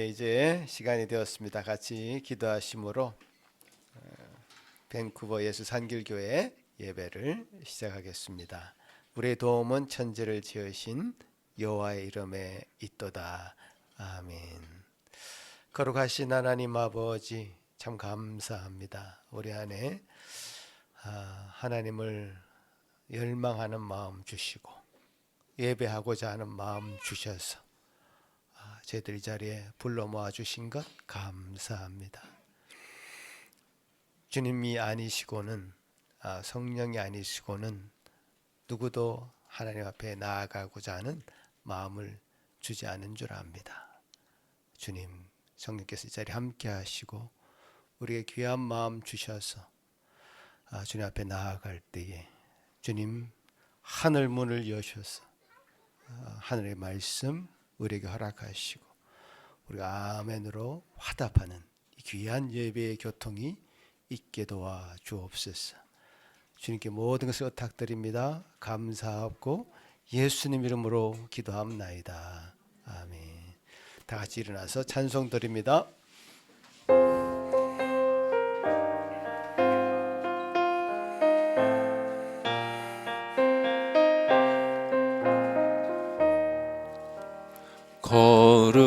예, 이제 시간이 되었습니다. 같이 기도하심으로 밴쿠버 예수 산길교회 예배를 시작하겠습니다. 우리의 도움은 천지를 지으신 여호와의 이름에 있도다. 아멘. 거룩하신 하나님 아버지, 참 감사합니다. 우리 안에 하나님을 열망하는 마음 주시고 예배하고자 하는 마음 주셔서 저희들 이 자리에 불러 모아 주신 것 감사합니다. 주님이 아니시고는 성령이 아니시고는 누구도 하나님 앞에 나아가고자 하는 마음을 주지 않은 줄 압니다. 주님, 성령께서 이 자리에 함께 하시고 우리의 귀한 마음 주셔서 주님 앞에 나아갈 때에 주님 하늘 문을 여셔서 하늘의 말씀 우리에게 허락하시고 우리가 아멘으로 화답하는 귀한 예배의 교통이 있게 도와 주옵소서. 주님께 모든 것을 부탁드립니다. 감사하고 예수님 이름으로 기도합나이다. 아멘. 다 같이 일어나서 찬송 드립니다.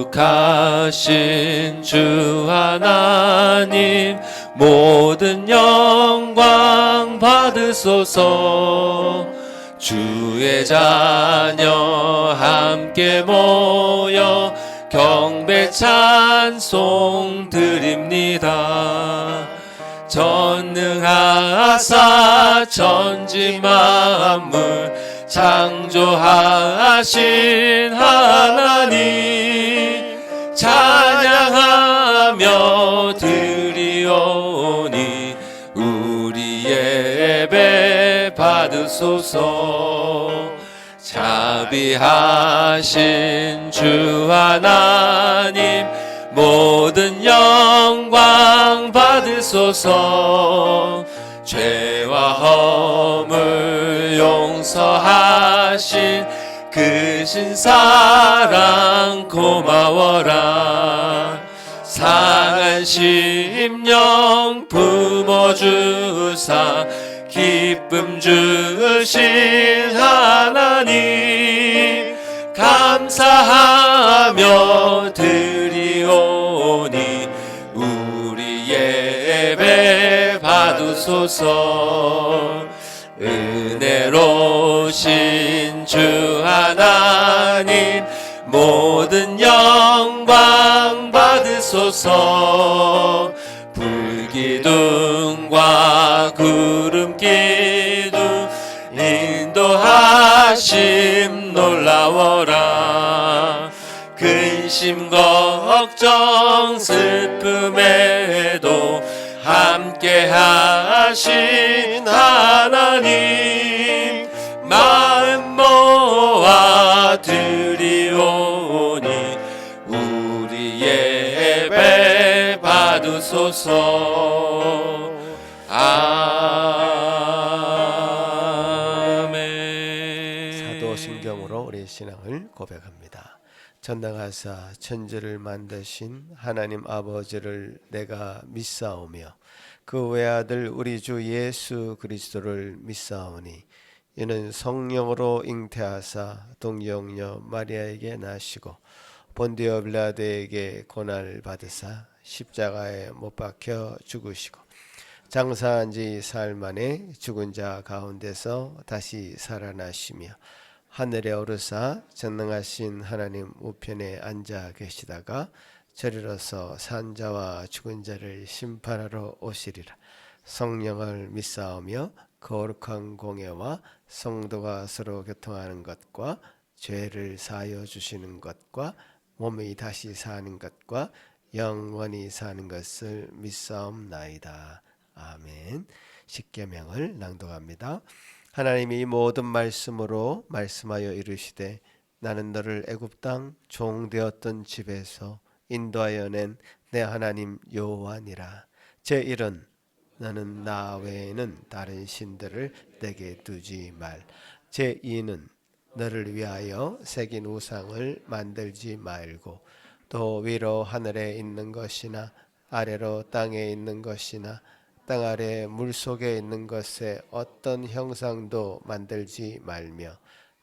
거룩하신 주 하나님 모든 영광 받으소서. 주의 자녀 함께 모여 경배 찬송 드립니다. 전능하사 천지 만물 창조하신 하나님 찬양하며 드리오니 우리의 예배 받으소서. 자비하신 주 하나님 모든 영광 받으소서. 죄와 허물 용서하신 크신 사랑 고마워라. 상한 심령 품어주사 기쁨 주신 하나님 감사하며 드리오니 우리의 예배 받으소서. 은혜로우신 주 하나님 모든 영광 받으소서. 불기둥과 구름기둥 인도하심 놀라워라. 근심 걱정 슬픔에도 함께 하신 하나님 마음 모아 드리오니 우리의 예배 받으소서. 아멘. 사도신경으로 우리의 신앙을 고백합니다. 전능하사 천지를 만드신 하나님 아버지를 내가 믿사오며 그 외아들 우리 주 예수 그리스도를 믿사오니 이는 성령으로 잉태하사 동정녀 마리아에게 나시고 본디오 빌라도에게 고난을 받으사 십자가에 못 박혀 죽으시고 장사한 지 사흘 만에 죽은 자 가운데서 다시 살아나시며 하늘에 오르사 전능하신 하나님 우편에 앉아 계시다가 저리로서 산자와 죽은 자를 심판하러 오시리라. 성령을 믿사오며 거룩한 공예와 성도가 서로 교통하는 것과 죄를 사하여 주시는 것과 몸이 다시 사는 것과 영원히 사는 것을 믿사옵나이다. 아멘. 십계명을 낭독합니다. 하나님이 모든 말씀으로 말씀하여 이르시되 나는 너를 애굽 땅 종되었던 집에서 인도하여 낸 내 하나님 여호와니라. 제1은 너는 나 외에는 다른 신들을 내게 두지 말. 제2는 너를 위하여 새긴 우상을 만들지 말고 또 위로 하늘에 있는 것이나 아래로 땅에 있는 것이나 땅 아래 물 속에 있는 것에 어떤 형상도 만들지 말며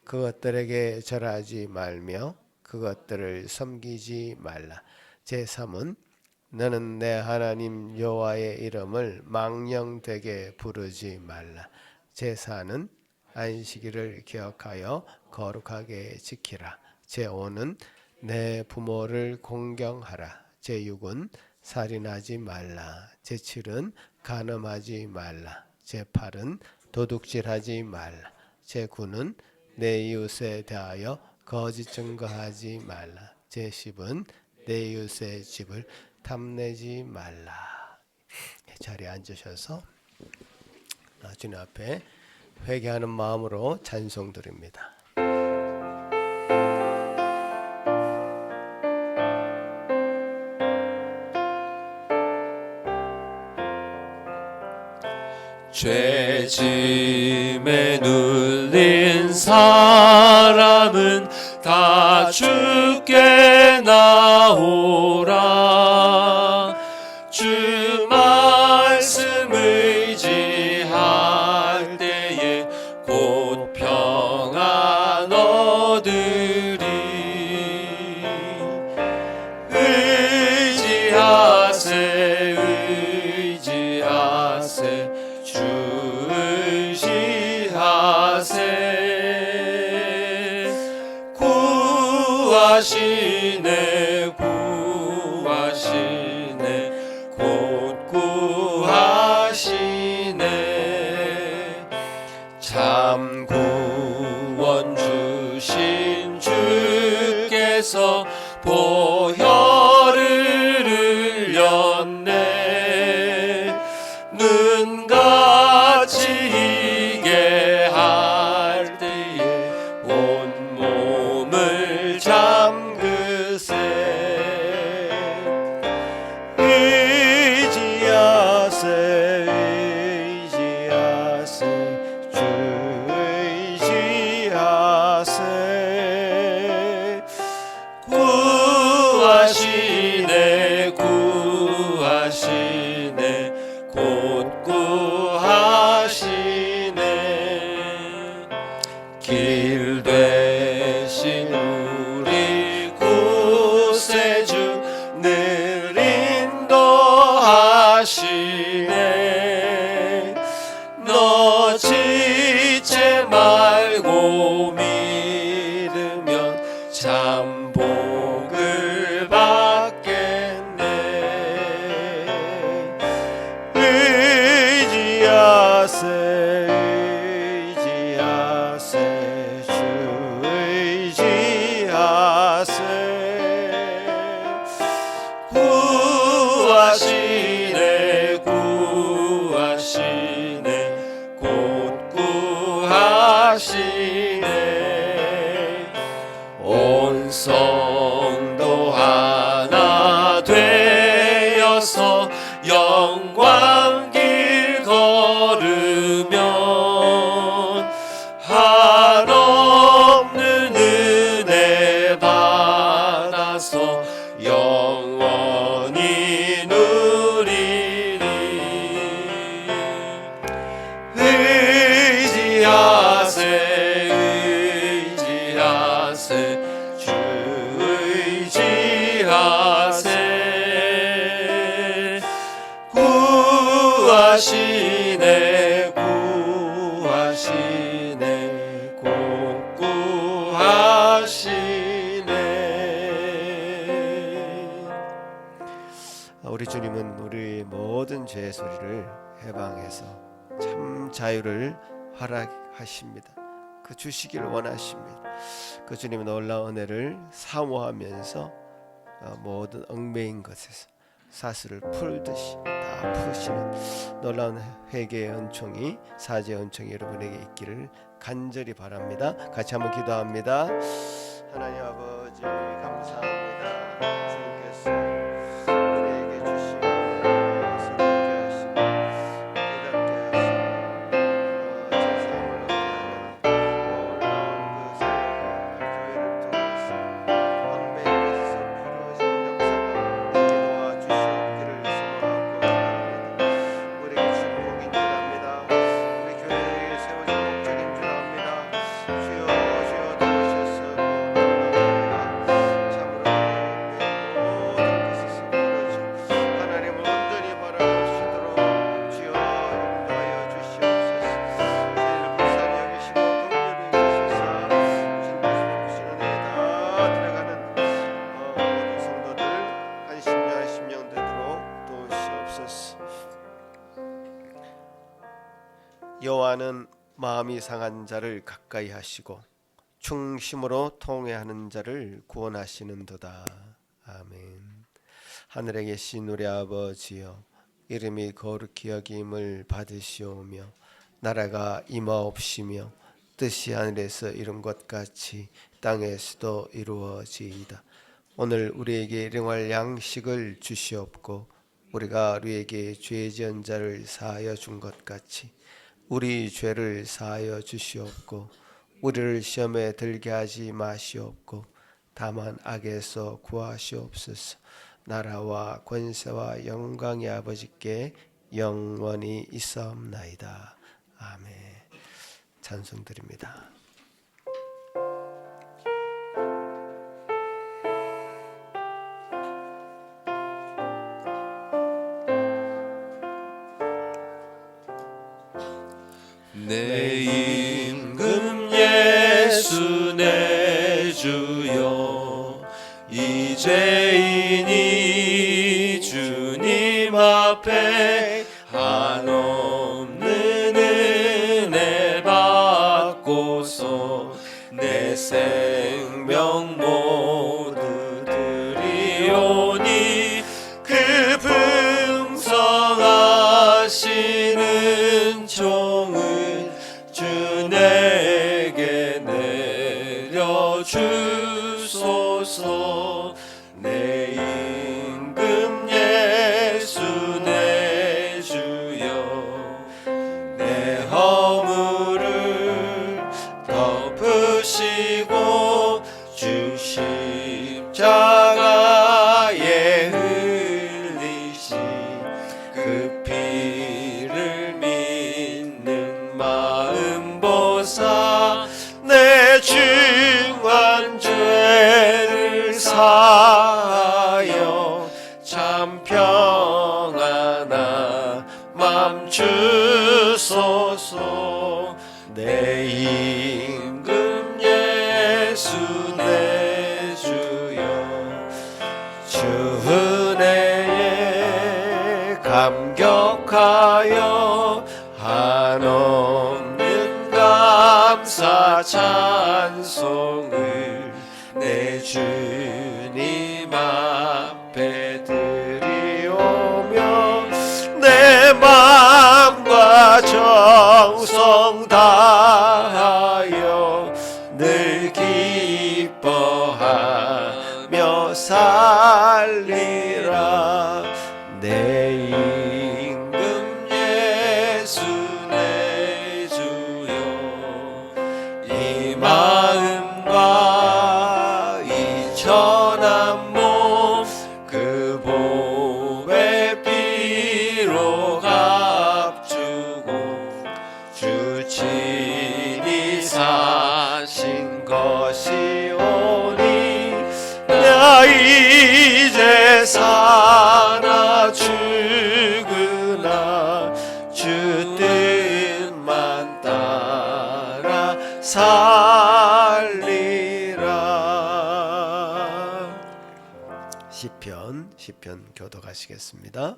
그것들에게 절하지 말며 그것들을 섬기지 말라. 제3은 너는 내 하나님 여호와의 이름을 망령되게 부르지 말라. 제4는 안식일을 기억하여 거룩하게 지키라. 제5는 내 부모를 공경하라. 제6은 살인하지 말라. 제7은 간음하지 말라. 제8은 도둑질하지 말라. 제9는 내 이웃에 대하여 거짓 증거하지 말라. 제10은 내 이웃의 집을 탐내지 말라. 자리에 앉으셔서 주님 앞에 회개하는 마음으로 찬송 드립니다. 죄짐에 눌린 사람은 다 주께 나오라. 주 말씀 의지할 때에 곧 평안 얻으리. 의지하세 의지하세 주 의지하세. 구하시네 구하시네 곧 구하시네. 참 구원 주신 주께서 보혈을 흘렸네. 눈같이 희게 할 때에 온몸을 잠그세. 의지하세 의지하세 주 의지하세. 구하시네 구하시네 곧 구하시네. 길 되신 우리 구세주 늘 인도하시네. 너 지체 말고 믿으면 참 복을 받겠네. 의지하세 의지하세 주 의지하세. 구하시네 구하시네 곧 구하시네. 온 성도 하나 되어서 영광 길 걸으면 한없는 은혜 받아서 영원히 누리리. 의지하세 의지하세 주 의지하세. 구하시네 구하시네 곧 구하시네. 우리 주님은 우리 모든 죄의 소리를 해방해서 참 자유를 허락하십니다. 그 주시기를 원하십니다. 그 주님의 놀라운 은혜를 사모하면서 모든 얽매인 것에서 사슬을 풀듯이 다 푸시는 놀라운 회개의 은총이 사죄의 은총이 여러분에게 있기를 간절히 바랍니다. 같이 한번 기도합니다. 하나님 아버지 감사합니다. 주님께서 우리에게 주신 은혜를 새롭게 하시고 깨닫게 하시고 세상을 놀라운 그 교회를 통해서 얽매인 것에서 풀어진 미워하는 마음이 상한 자를 가까이 하시고 충심으로 통회하는 자를 구원하시는도다. 아멘. 하늘에 계신 우리 아버지여, 이름이 거룩히 여김을 받으시오며 나라가 임하옵시며 뜻이 하늘에서 이룬 것 같이 땅에서도 이루어지이다. 오늘 우리에게 일용할 양식을 주시옵고 우리가 우리에게 죄 지은 자를 사하여 준 것 같이 우리 죄를 사하여 주시옵고 우리를 시험에 들게 하지 마시옵고 다만 악에서 구하시옵소서. 나라와 권세와 영광의 아버지께 영원히 있사옵나이다. 아멘. 찬송드립니다. 내 임금 예수 내 주여, 이제이니 주님 앞에 한없는 은혜 받고서 내 생명 모두 드리오니 그 풍성하시는 종을 주 내게 내려주소서. 내 임금 예수 내 주여, 내 허물을 덮으시고 주 십자가에 흘리신 그 피를 믿는 마음 보사 내 중한 죄를 사하여 참 평안한 맘 주소서. 내 임금 예수 내 주여, 주 은혜에 감격하여 한없는 감사 찬송을 내 주님 앞에 드리오며 내 마음과 정성 다하여 늘 기뻐하며 살리라. 내 임금 예수 내 주여, 이 마음과 이 천한 몸 그 보배 피로 값주고 주 친히 사신 것이오니 나 이제 사나 죽으나 주 뜻만 따라 살리라. 시편 교독하시겠습니다.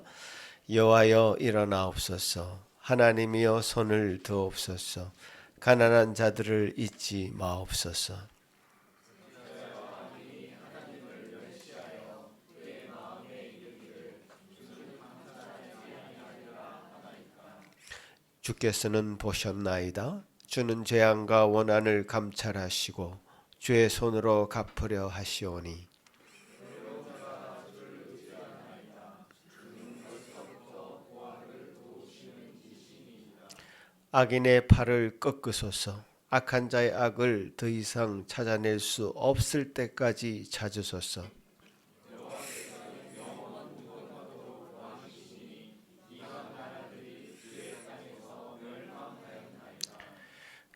여호와여 일어나옵소서. 하나님이여 손을 드옵소서. 가난한 자들을 잊지 마옵소서. 주께서는 보셨나이다. 주는 재앙과 원한을 감찰하시고 주의 손으로 갚으려 하시오니 악인의 팔을 꺾으소서. 악한 자의 악을 더 이상 찾아낼 수 없을 때까지 찾으소서.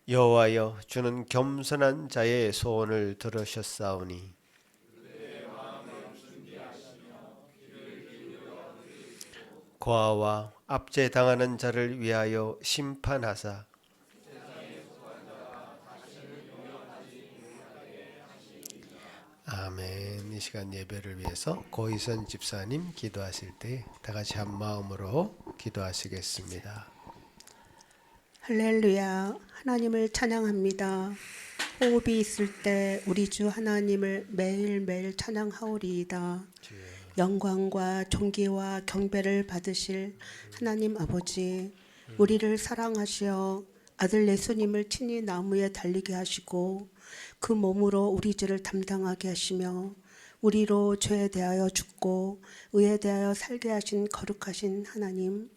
여호와여, 주는 겸손한 자의 소원을 들으셨사오니 고아와 압제당하는 자를 위하여 심판하사 아멘. 이 시간 예배를 위해서 고희선 집사님 기도하실 때 다 같이 한 마음으로 기도하시겠습니다. 할렐루야. 하나님을 찬양합니다. 호흡이 있을 때 우리 주 하나님을 매일매일 찬양하오리이다. 영광과 존귀와 경배를 받으실 하나님 아버지, 우리를 사랑하시어 아들 예수님을 친히 나무에 달리게 하시고 그 몸으로 우리 죄를 담당하게 하시며 우리로 죄에 대하여 죽고 의에 대하여 살게 하신 거룩하신 하나님,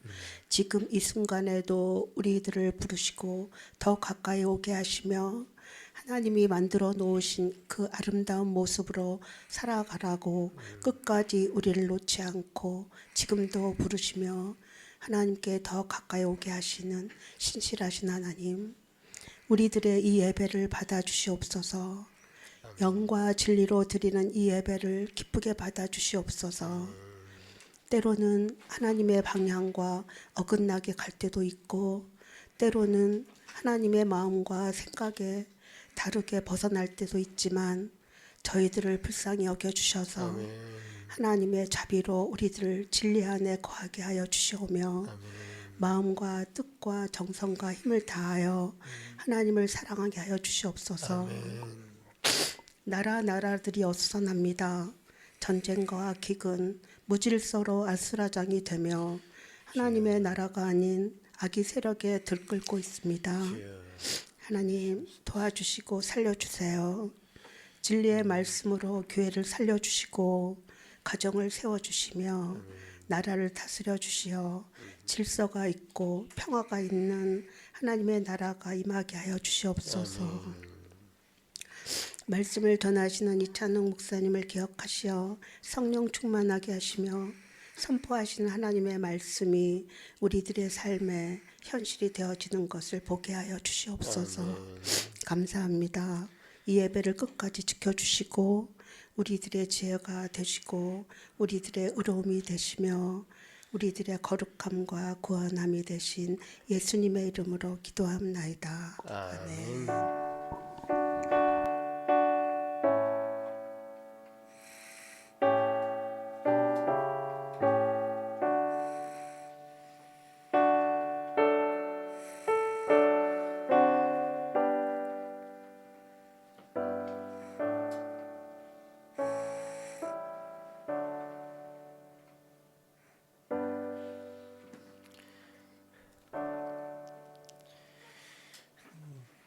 지금 이 순간에도 우리들을 부르시고 더 가까이 오게 하시며 하나님이 만들어 놓으신 그 아름다운 모습으로 살아가라고 끝까지 우리를 놓지 않고 지금도 부르시며 하나님께 더 가까이 오게 하시는 신실하신 하나님, 우리들의 이 예배를 받아주시옵소서. 영과 진리로 드리는 이 예배를 기쁘게 받아주시옵소서. 때로는 하나님의 방향과 어긋나게 갈 때도 있고 때로는 하나님의 마음과 생각에 다르게 벗어날 때도 있지만 저희들을 불쌍히 여겨주셔서 하나님의 자비로 우리들을 진리 안에 거하게 하여 주시오며 마음과 뜻과 정성과 힘을 다하여 하나님을 사랑하게 하여 주시옵소서. 나라들이 어수선합니다. 전쟁과 기근, 무질서로 아수라장이 되며 하나님의 나라가 아닌 악의 세력에 들끓고 있습니다. 하나님 도와주시고 살려주세요. 진리의 말씀으로 교회를 살려주시고 가정을 세워주시며 나라를 다스려 주시어 질서가 있고 평화가 있는 하나님의 나라가 임하게 하여 주시옵소서. 말씀을 전하시는 이찬욱 목사님을 기억하시어 성령 충만하게 하시며 선포하시는 하나님의 말씀이 우리들의 삶에 현실이 되어지는 것을 보게 하여 주시옵소서. 감사합니다. 이 예배를 끝까지 지켜주시고 우리들의 지혜가 되시고 우리들의 의로움이 되시며 우리들의 거룩함과 구원함이 되신 예수님의 이름으로 기도합나이다. 아멘.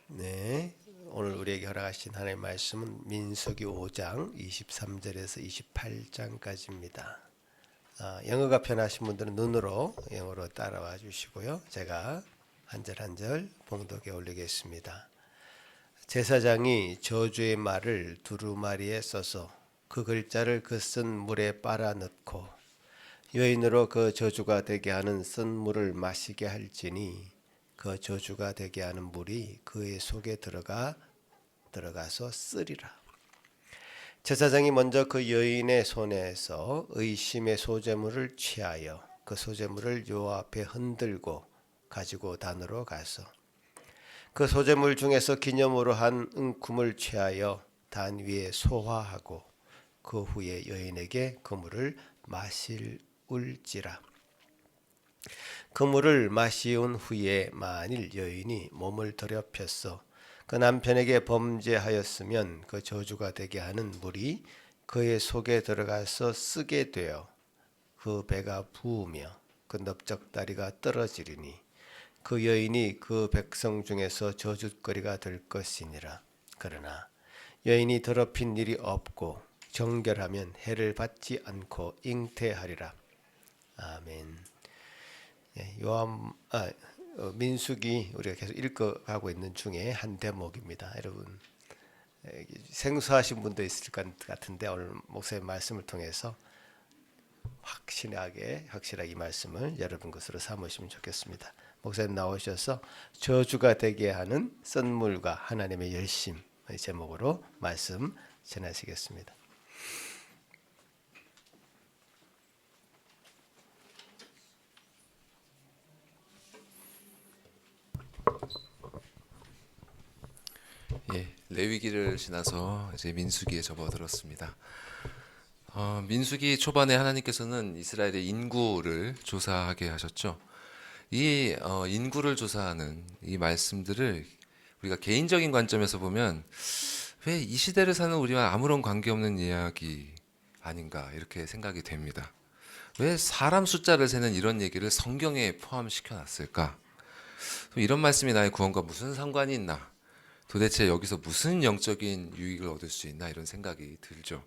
네, 오늘 우리에게 허락하신 하나님의 말씀은 민수기 5장 23절에서 28장까지입니다. 영어가 편하신 분들은 눈으로 영어로 따라와 주시고요. 제가 한 절 한 절 봉독에 올리겠습니다. 제사장이 저주의 말을 두루마리에 써서 그 글자를 그 쓴 물에 빨아 넣고 여인으로 그 저주가 되게 하는 쓴 물을 마시게 할지니 그 저주가 되게 하는 물이 그의 속에 들어가서 쓰리라. 제사장이 먼저 그 여인의 손에서 의심의 소재물을 취하여 그 소재물을 여호와 앞에 흔들고 가지고 단으로 가서 그 소재물 중에서 기념으로 한 은금을 취하여 단 위에 소화하고 그 후에 여인에게 그 물을 마실지라. 그 물을 마시운 후에 만일 여인이 몸을 더럽혀서 그 남편에게 범죄하였으면 그 저주가 되게 하는 물이 그의 속에 들어가서 쓰게 되어 그 배가 부으며 그 넓적다리가 떨어지리니 그 여인이 그 백성 중에서 저주거리가 될 것이니라. 그러나 여인이 더럽힌 일이 없고 정결하면 해를 받지 않고 잉태하리라. 아멘. 민수기 우리가 계속 읽어가고 있는 중에 한 대목입니다. 여러분 생소하신 분도 있을 것 같은데 오늘 목사님 말씀을 통해서 확실하게 이 말씀을 여러분 것으로 삼으시면 좋겠습니다. 목사님 나오셔서 저주가 되게 하는 썬물과 하나님의 열심의 제목으로 말씀 전하시겠습니다. 예, 레위기를 지나서 이제 민수기에 접어들었습니다. 민수기 초반에 하나님께서는 이스라엘의 인구를 조사하게 하셨죠. 이 인구를 조사하는 이 말씀들을 우리가 개인적인 관점에서 보면 왜 이 시대를 사는 우리와 아무런 관계없는 이야기 아닌가 이렇게 생각이 됩니다. 왜 사람 숫자를 세는 이런 얘기를 성경에 포함시켜 놨을까? 이런 말씀이 나의 구원과 무슨 상관이 있나? 도대체 여기서 무슨 영적인 유익을 얻을 수 있나 이런 생각이 들죠.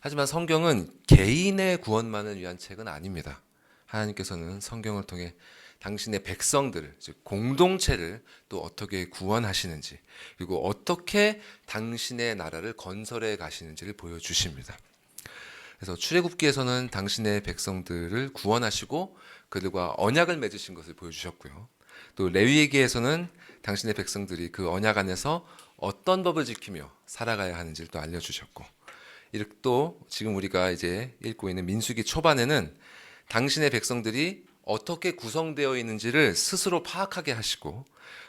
하지만 성경은 개인의 구원만을 위한 책은 아닙니다. 하나님께서는 성경을 통해 당신의 백성들을, 즉 공동체를 또 어떻게 구원하시는지, 그리고 어떻게 당신의 나라를 건설해 가시는지를 보여주십니다. 그래서 출애굽기에서는 당신의 백성들을 구원하시고 그들과 언약을 맺으신 것을 보여주셨고요. 또 레위기에서는 당신의 백성들이 그 언약 안에서 어떤 법을 지키며 살아가야 하는지를 또 알려주셨고, 이렇게 또 지금 우리가 이제 읽고 있는 민수기 초반에는 당신의 백성들이 어떻게 구성되어 있는지를 스스로 파악하게 하시고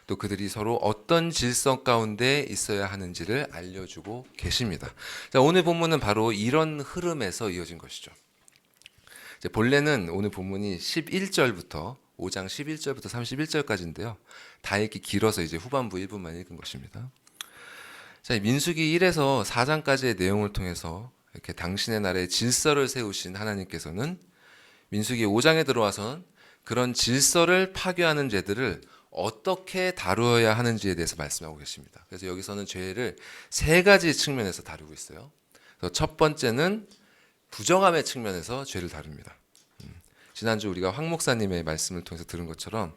또 그들이 서로 어떤 질서 가운데 있어야 하는지를 알려주고 계십니다. 자, 오늘 본문은 바로 이런 흐름에서 이어진 것이죠. 이제 본래는 오늘 본문이 11절부터 5장 11절부터 31절까지인데요. 다 읽기 길어서 이제 후반부 1분만 읽은 것입니다. 자, 민수기 1에서 4장까지의 내용을 통해서 이렇게 당신의 나라의 질서를 세우신 하나님께서는 민수기 5장에 들어와서는 그런 질서를 파괴하는 죄들을 어떻게 다루어야 하는지에 대해서 말씀하고 계십니다. 그래서 여기서는 죄를 세 가지 측면에서 다루고 있어요. 그래서 첫 번째는 부정함의 측면에서 죄를 다룹니다. 지난주 우리가 황 목사님의 말씀을 통해서 들은 것처럼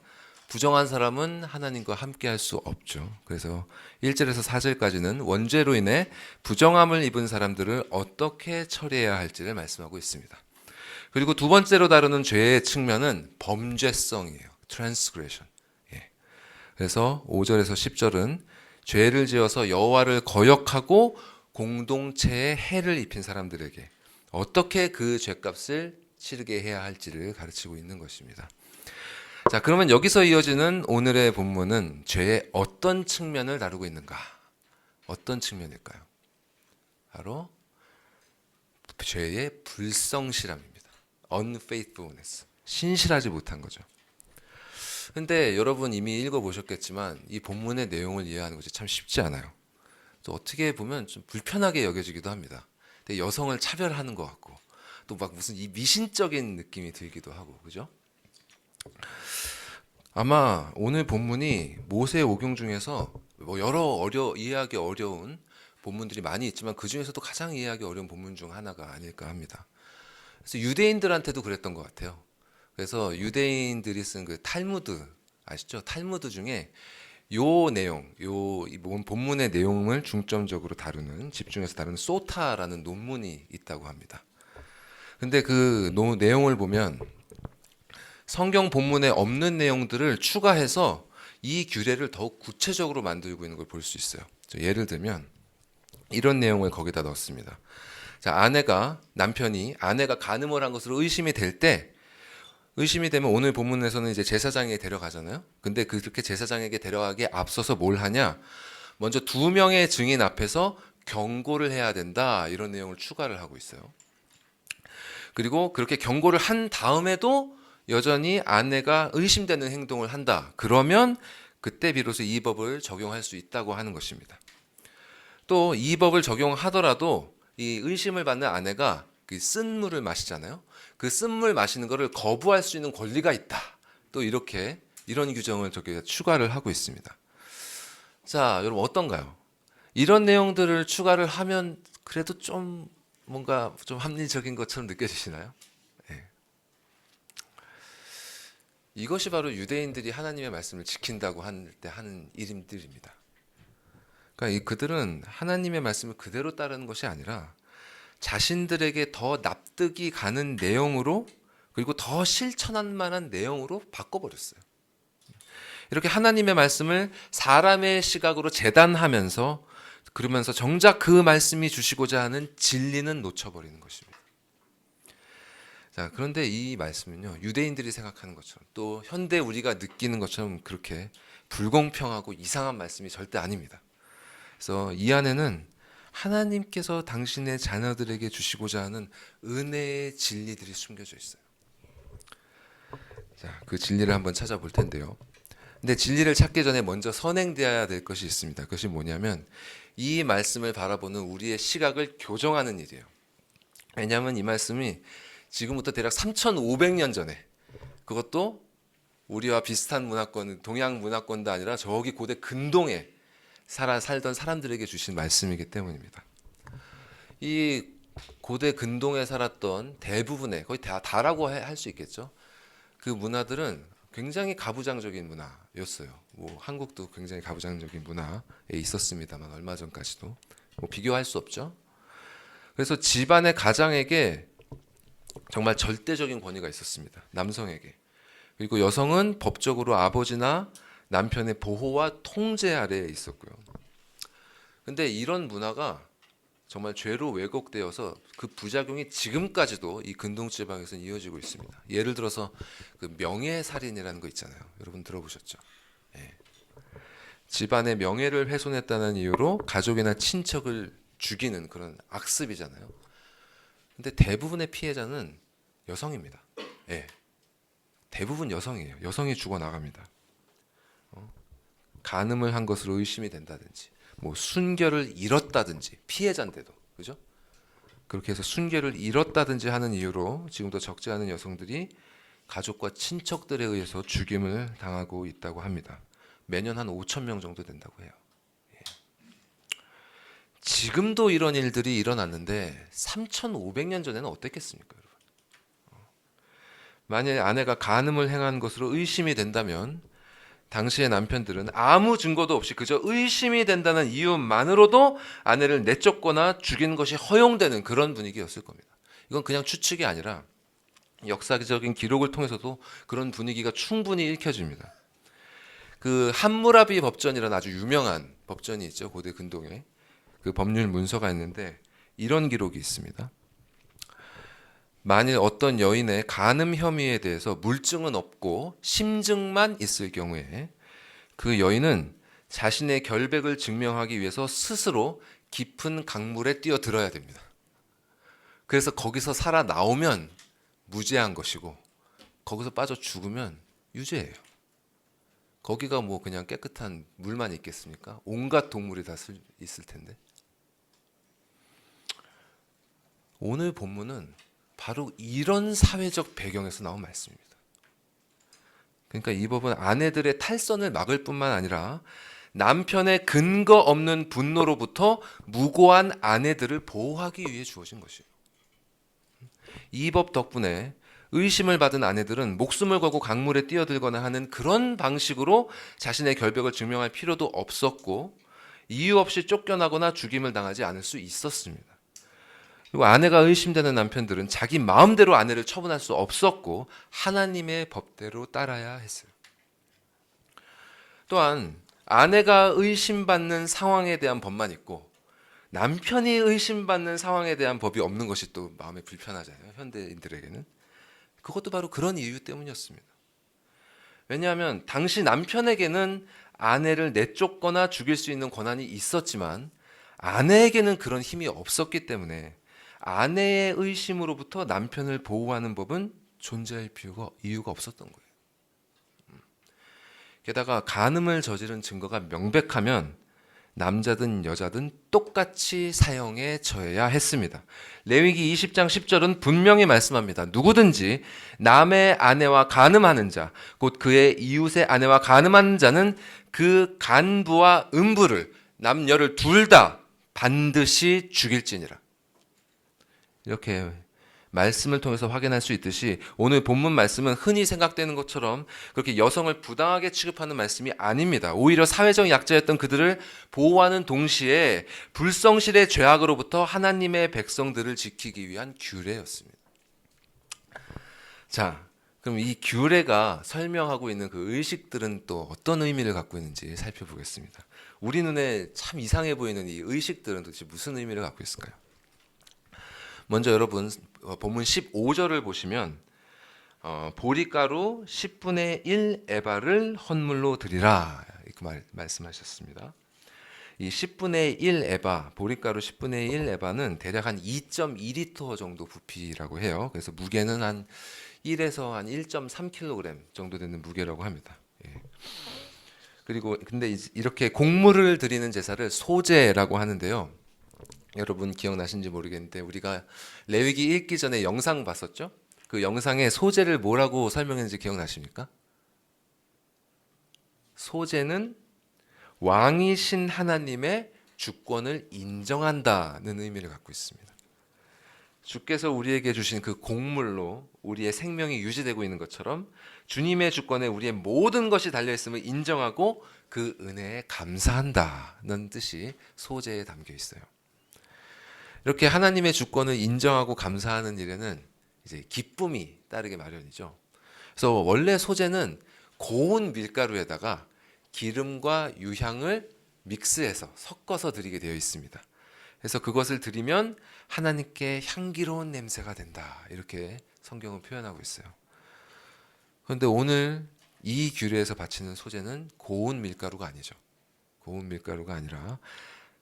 부정한 사람은 하나님과 함께 할 수 없죠. 그래서 1절에서 4절까지는 원죄로 인해 부정함을 입은 사람들을 어떻게 처리해야 할지를 말씀하고 있습니다. 그리고 두 번째로 다루는 죄의 측면은 범죄성이에요. transgression. 예. 그래서 5절에서 10절은 죄를 지어서 여호와를 거역하고 공동체에 해를 입힌 사람들에게 어떻게 그 죄값을 치르게 해야 할지를 가르치고 있는 것입니다. 자, 그러면 여기서 이어지는 오늘의 본문은 죄의 어떤 측면을 다루고 있는가? 어떤 측면일까요? 바로 죄의 불성실함입니다. unfaithfulness. 신실하지 못한 거죠. 근데 여러분 이미 읽어보셨겠지만 이 본문의 내용을 이해하는 것이 참 쉽지 않아요. 또 어떻게 보면 좀 불편하게 여겨지기도 합니다. 근데 여성을 차별하는 것 같고 또 막 무슨 이 미신적인 느낌이 들기도 하고, 그죠? 아마 오늘 본문이 모세 오경 중에서 뭐 여러 이해하기 어려운 본문들이 많이 있지만 그 중에서도 가장 이해하기 어려운 본문 중 하나가 아닐까 합니다. 그래서 유대인들한테도 그랬던 것 같아요. 그래서 유대인들이 쓴 그 탈무드 아시죠? 탈무드 중에 요 내용, 이 본문의 내용을 중점적으로 다루는, 집중해서 다루는 소타라는 논문이 있다고 합니다. 근데 그 내용을 보면 성경 본문에 없는 내용들을 추가해서 이 규례를 더욱 구체적으로 만들고 있는 걸 볼 수 있어요. 예를 들면 이런 내용을 거기다 넣었습니다. 자, 남편이 아내가 간음을 한 것으로 의심이 되면 오늘 본문에서는 이제 제사장에게 데려가잖아요. 근데 그렇게 제사장에게 데려가기에 앞서서 뭘 하냐? 먼저 2명의 증인 앞에서 경고를 해야 된다. 이런 내용을 추가를 하고 있어요. 그리고 그렇게 경고를 한 다음에도 여전히 아내가 의심되는 행동을 한다. 그러면 그때 비로소 이 법을 적용할 수 있다고 하는 것입니다. 또 이 법을 적용하더라도 이 의심을 받는 아내가 그 쓴 물을 마시잖아요. 그 쓴 물 마시는 것을 거부할 수 있는 권리가 있다. 또 이런 규정을 저기 추가를 하고 있습니다. 자, 여러분 어떤가요? 이런 내용들을 추가를 하면 그래도 좀 뭔가 좀 합리적인 것처럼 느껴지시나요? 네. 이것이 바로 유대인들이 하나님의 말씀을 지킨다고 할 때 하는 일들입니다. 그러니까 그들은 하나님의 말씀을 그대로 따르는 것이 아니라 자신들에게 더 납득이 가는 내용으로, 그리고 더 실천할 만한 내용으로 바꿔버렸어요. 이렇게 하나님의 말씀을 사람의 시각으로 재단하면서, 그러면서 정작 그 말씀이 주시고자 하는 진리는 놓쳐버리는 것입니다. 자, 그런데 이 말씀은요, 유대인들이 생각하는 것처럼 또 현대 우리가 느끼는 것처럼 그렇게 불공평하고 이상한 말씀이 절대 아닙니다. 그래서 이 안에는 하나님께서 당신의 자녀들에게 주시고자 하는 은혜의 진리들이 숨겨져 있어요. 자, 그 진리를 한번 찾아볼 텐데요. 근데 진리를 찾기 전에 먼저 선행되어야 될 것이 있습니다. 그것이 뭐냐면 이 말씀을 바라보는 우리의 시각을 교정하는 일이에요. 왜냐하면 이 말씀이 지금부터 대략 3,500년 전에, 그것도 우리와 비슷한 문화권, 동양 문화권도 아니라 저기 고대 근동에 살던 사람들에게 주신 말씀이기 때문입니다. 이 고대 근동에 살았던 대부분의, 거의 다라고 할 수 있겠죠. 그 문화들은 굉장히 가부장적인 문화였어요. 뭐 한국도 굉장히 가부장적인 문화에 있었습니다만 얼마 전까지도 뭐 비교할 수 없죠. 그래서 집안의 가장에게 정말 절대적인 권위가 있었습니다. 남성에게. 그리고 여성은 법적으로 아버지나 남편의 보호와 통제 아래에 있었고요. 근데 이런 문화가 정말 죄로 왜곡되어서 그 부작용이 지금까지도 이 근동 지방에서는 이어지고 있습니다. 예를 들어서 그 명예살인이라는 거 있잖아요. 여러분 들어보셨죠? 예. 집안의 명예를 훼손했다는 이유로 가족이나 친척을 죽이는 그런 악습이잖아요. 근데 대부분의 피해자는 여성입니다. 예. 대부분 여성이에요. 여성이 죽어나갑니다. 간음을 한 것으로 의심이 된다든지, 뭐 순결을 잃었다든지, 피해자인데도, 그죠? 그렇게 해서 순결을 잃었다든지 하는 이유로 지금도 적지 않은 여성들이 가족과 친척들에 의해서 죽임을 당하고 있다고 합니다. 매년 한 5,000명 정도 된다고 해요. 예. 지금도 이런 일들이 일어났는데 3,500년 전에는 어땠겠습니까, 여러분? 만약에 아내가 간음을 행한 것으로 의심이 된다면 당시의 남편들은 아무 증거도 없이 그저 의심이 된다는 이유만으로도 아내를 내쫓거나 죽이는 것이 허용되는 그런 분위기였을 겁니다. 이건 그냥 추측이 아니라 역사적인 기록을 통해서도 그런 분위기가 충분히 읽혀집니다. 그 함무라비 법전이라는 아주 유명한 법전이 있죠. 고대 근동에. 그 법률 문서가 있는데 이런 기록이 있습니다. 만일 어떤 여인의 간음 혐의에 대해서 물증은 없고 심증만 있을 경우에 그 여인은 자신의 결백을 증명하기 위해서 스스로 깊은 강물에 뛰어들어야 됩니다. 그래서 거기서 살아나오면 무죄한 것이고 거기서 빠져 죽으면 유죄예요. 거기가 뭐 그냥 깨끗한 물만 있겠습니까? 온갖 동물이 다 있을 텐데. 오늘 본문은 바로 이런 사회적 배경에서 나온 말씀입니다. 그러니까 이 법은 아내들의 탈선을 막을 뿐만 아니라 남편의 근거 없는 분노로부터 무고한 아내들을 보호하기 위해 주어진 것이에요. 이 법 덕분에 의심을 받은 아내들은 목숨을 걸고 강물에 뛰어들거나 하는 그런 방식으로 자신의 결백을 증명할 필요도 없었고 이유 없이 쫓겨나거나 죽임을 당하지 않을 수 있었습니다. 그리고 아내가 의심되는 남편들은 자기 마음대로 아내를 처분할 수 없었고 하나님의 법대로 따라야 했어요. 또한 아내가 의심받는 상황에 대한 법만 있고 남편이 의심받는 상황에 대한 법이 없는 것이 또 마음에 불편하잖아요. 현대인들에게는. 그것도 바로 그런 이유 때문이었습니다. 왜냐하면 당시 남편에게는 아내를 내쫓거나 죽일 수 있는 권한이 있었지만 아내에게는 그런 힘이 없었기 때문에 아내의 의심으로부터 남편을 보호하는 법은 존재할 이유가 없었던 거예요. 게다가 간음을 저지른 증거가 명백하면 남자든 여자든 똑같이 사형에 처해야 했습니다. 레위기 20장 10절은 분명히 말씀합니다. 누구든지 남의 아내와 간음하는 자, 곧 그의 이웃의 아내와 간음하는 자는 그 간부와 음부를 남녀를 둘 다 반드시 죽일지니라. 이렇게 말씀을 통해서 확인할 수 있듯이 오늘 본문 말씀은 흔히 생각되는 것처럼 그렇게 여성을 부당하게 취급하는 말씀이 아닙니다. 오히려 사회적 약자였던 그들을 보호하는 동시에 불성실의 죄악으로부터 하나님의 백성들을 지키기 위한 규례였습니다. 자, 그럼 이 규례가 설명하고 있는 그 의식들은 또 어떤 의미를 갖고 있는지 살펴보겠습니다. 우리 눈에 참 이상해 보이는 이 의식들은 도대체 무슨 의미를 갖고 있을까요? 먼저 여러분 본문 15절을 보시면 보리가루 10분의 1 에바를 헌물로 드리라 이렇게 말씀하셨습니다. 이 10분의 1 에바, 보리가루 10분의 1 에바는 대략 한 2.2리터 정도 부피라고 해요. 그래서 무게는 한 1에서 한 1.3kg 정도 되는 무게라고 합니다. 예. 그리고 근데 이렇게 곡물을 드리는 제사를 소제라고 하는데요. 여러분 기억나신지 모르겠는데 우리가 레위기 읽기 전에 영상 봤었죠? 그 영상에 소제를 뭐라고 설명했는지 기억나십니까? 소제는 왕이신 하나님의 주권을 인정한다는 의미를 갖고 있습니다. 주께서 우리에게 주신 그 곡물로 우리의 생명이 유지되고 있는 것처럼 주님의 주권에 우리의 모든 것이 달려있음을 인정하고 그 은혜에 감사한다는 뜻이 소제에 담겨 있어요. 이렇게 하나님의 주권을 인정하고 감사하는 일에는 이제 기쁨이 따르게 마련이죠. 그래서 원래 소제는 고운 밀가루에다가 기름과 유향을 믹스해서 섞어서 드리게 되어 있습니다. 그래서 그것을 드리면 하나님께 향기로운 냄새가 된다. 이렇게 성경은 표현하고 있어요. 그런데 오늘 이 규례에서 바치는 소제는 고운 밀가루가 아니죠. 고운 밀가루가 아니라